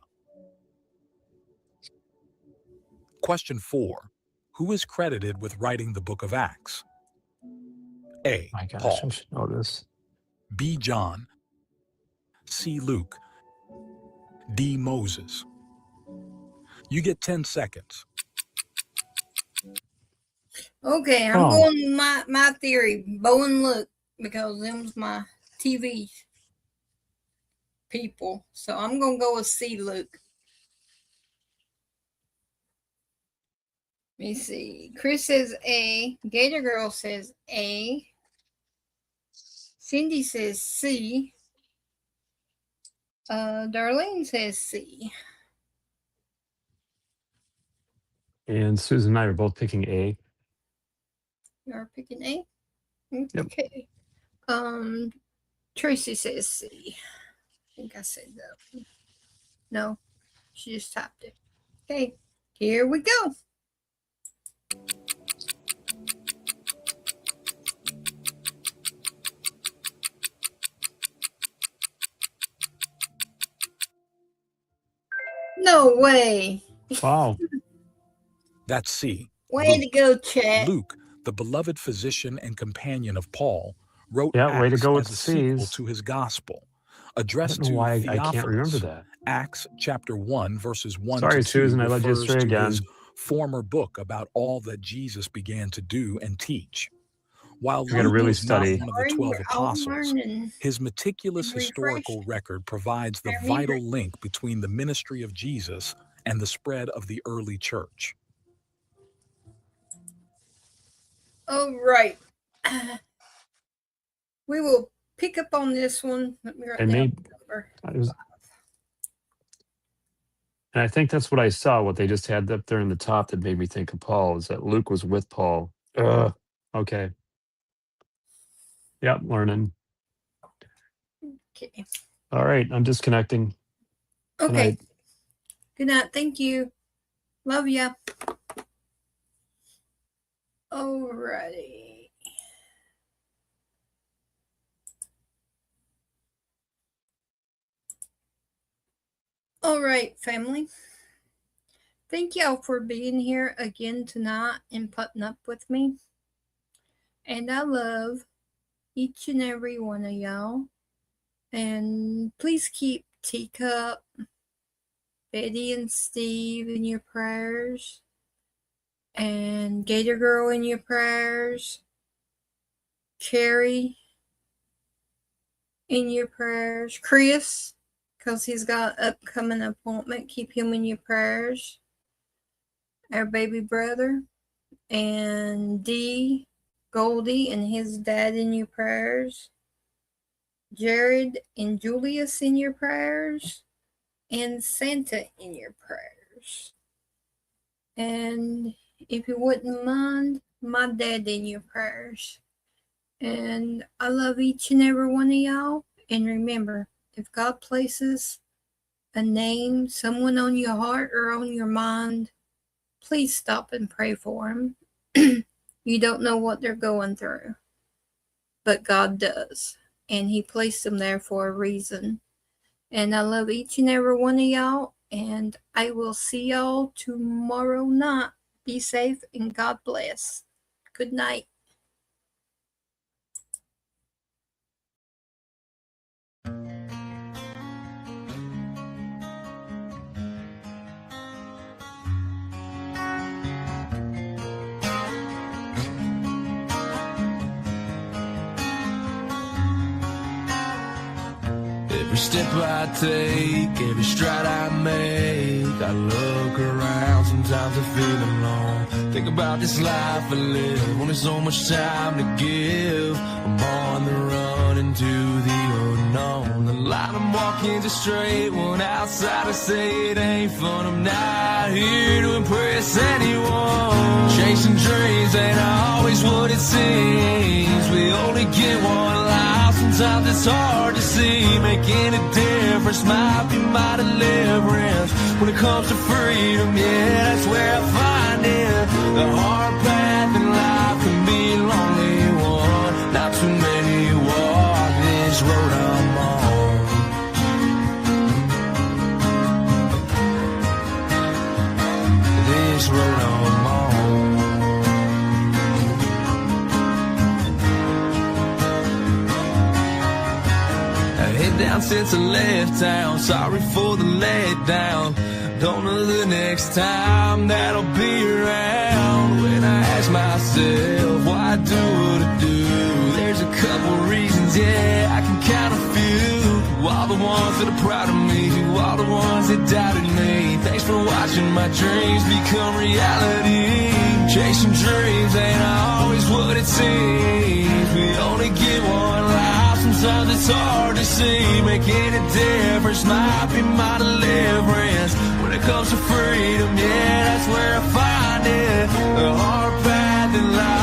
Question 4. Who is credited with writing the book of Acts? A. My gosh, Paul. I should know this. B. John. C. Luke. D. Moses. You get 10 seconds. Okay, I'm going with my theory. Bo and Luke, because them's my TV people. So I'm going to go with C. Luke. Let me see. Chris says A. Gator Girl says A. Cindy says C. Darlene says C. And Susan and I are both picking A. You are picking A? Yep. Okay. Tracy says C. I think I said that. No, she just typed it. Okay, here we go. No way. Wow. That's C. Way Luke. to go, chat. Luke, the beloved physician and companion of Paul, wrote Yeah, way to Acts go with as a the sequel C's. to his gospel, I addressed don't know to why I Theophilus. can't remember that. Acts chapter 1, verses 1 Sorry, to 2 Susan, I led you refers astray to again. his former book about all that Jesus began to do and teach. While You're gonna Luke really was not study. one of the 12 apostles, his meticulous and refresh historical record provides the our vital memory. link between the ministry of Jesus and the spread of the early church. All right. We will pick up on this one. Let me write And down the number. And I think that's what I saw, what they just had up there in the top that made me think of Paul, is that Luke was with Paul. Okay. Yep, learning. Okay. All right, I'm disconnecting. Good Okay. night. Good night. Thank you. Love ya. Alrighty. All right, family. Thank y'all for being here again tonight and putting up with me. And I love each and every one of y'all. And please keep Teacup, Betty and Steve in your prayers. And Gator Girl in your prayers. Carrie in your prayers. Chris, because he's got an upcoming appointment. Keep him in your prayers. Our baby brother. And D, Goldie and his dad in your prayers. Jared and Julius in your prayers. And Santa in your prayers. And if you wouldn't mind, my dad in your prayers. And I love each and every one of y'all. And remember, if God places a name, someone on your heart or on your mind, please stop and pray for them. You don't know what they're going through, but God does. And He placed them there for a reason. And I love each and every one of y'all. And I will see y'all tomorrow night. Be safe and God bless. Good night. Every step I take, every stride I make, I look around, sometimes I feel alone. Think about this life I live, only so much time to give. I'm on the run into the unknown. The line I'm walking's a straight one, outsiders say it ain't fun. I'm not here to impress anyone. Chasing dreams ain't always what it seems. We only get one life, sometimes it's hard to see. Making a difference might be my deliverance. When it comes to freedom, yeah, that's where I find it. The hard path in life can be a lonely one. Not too many walk this road I'm on. This road I'm on. Down since I left town, sorry for the letdown. Don't know the next time that I'll be around. When I ask myself why I do what I do, there's a couple reasons, yeah, I can count a few. To all the ones that are proud of me, to all the ones that doubted me, thanks for watching my dreams become reality. Chasing dreams ain't always what it seems. We only get one life, sometimes it's hard to see. Making a difference might be my deliverance. When it comes to freedom, yeah, that's where I find it. The hard path in life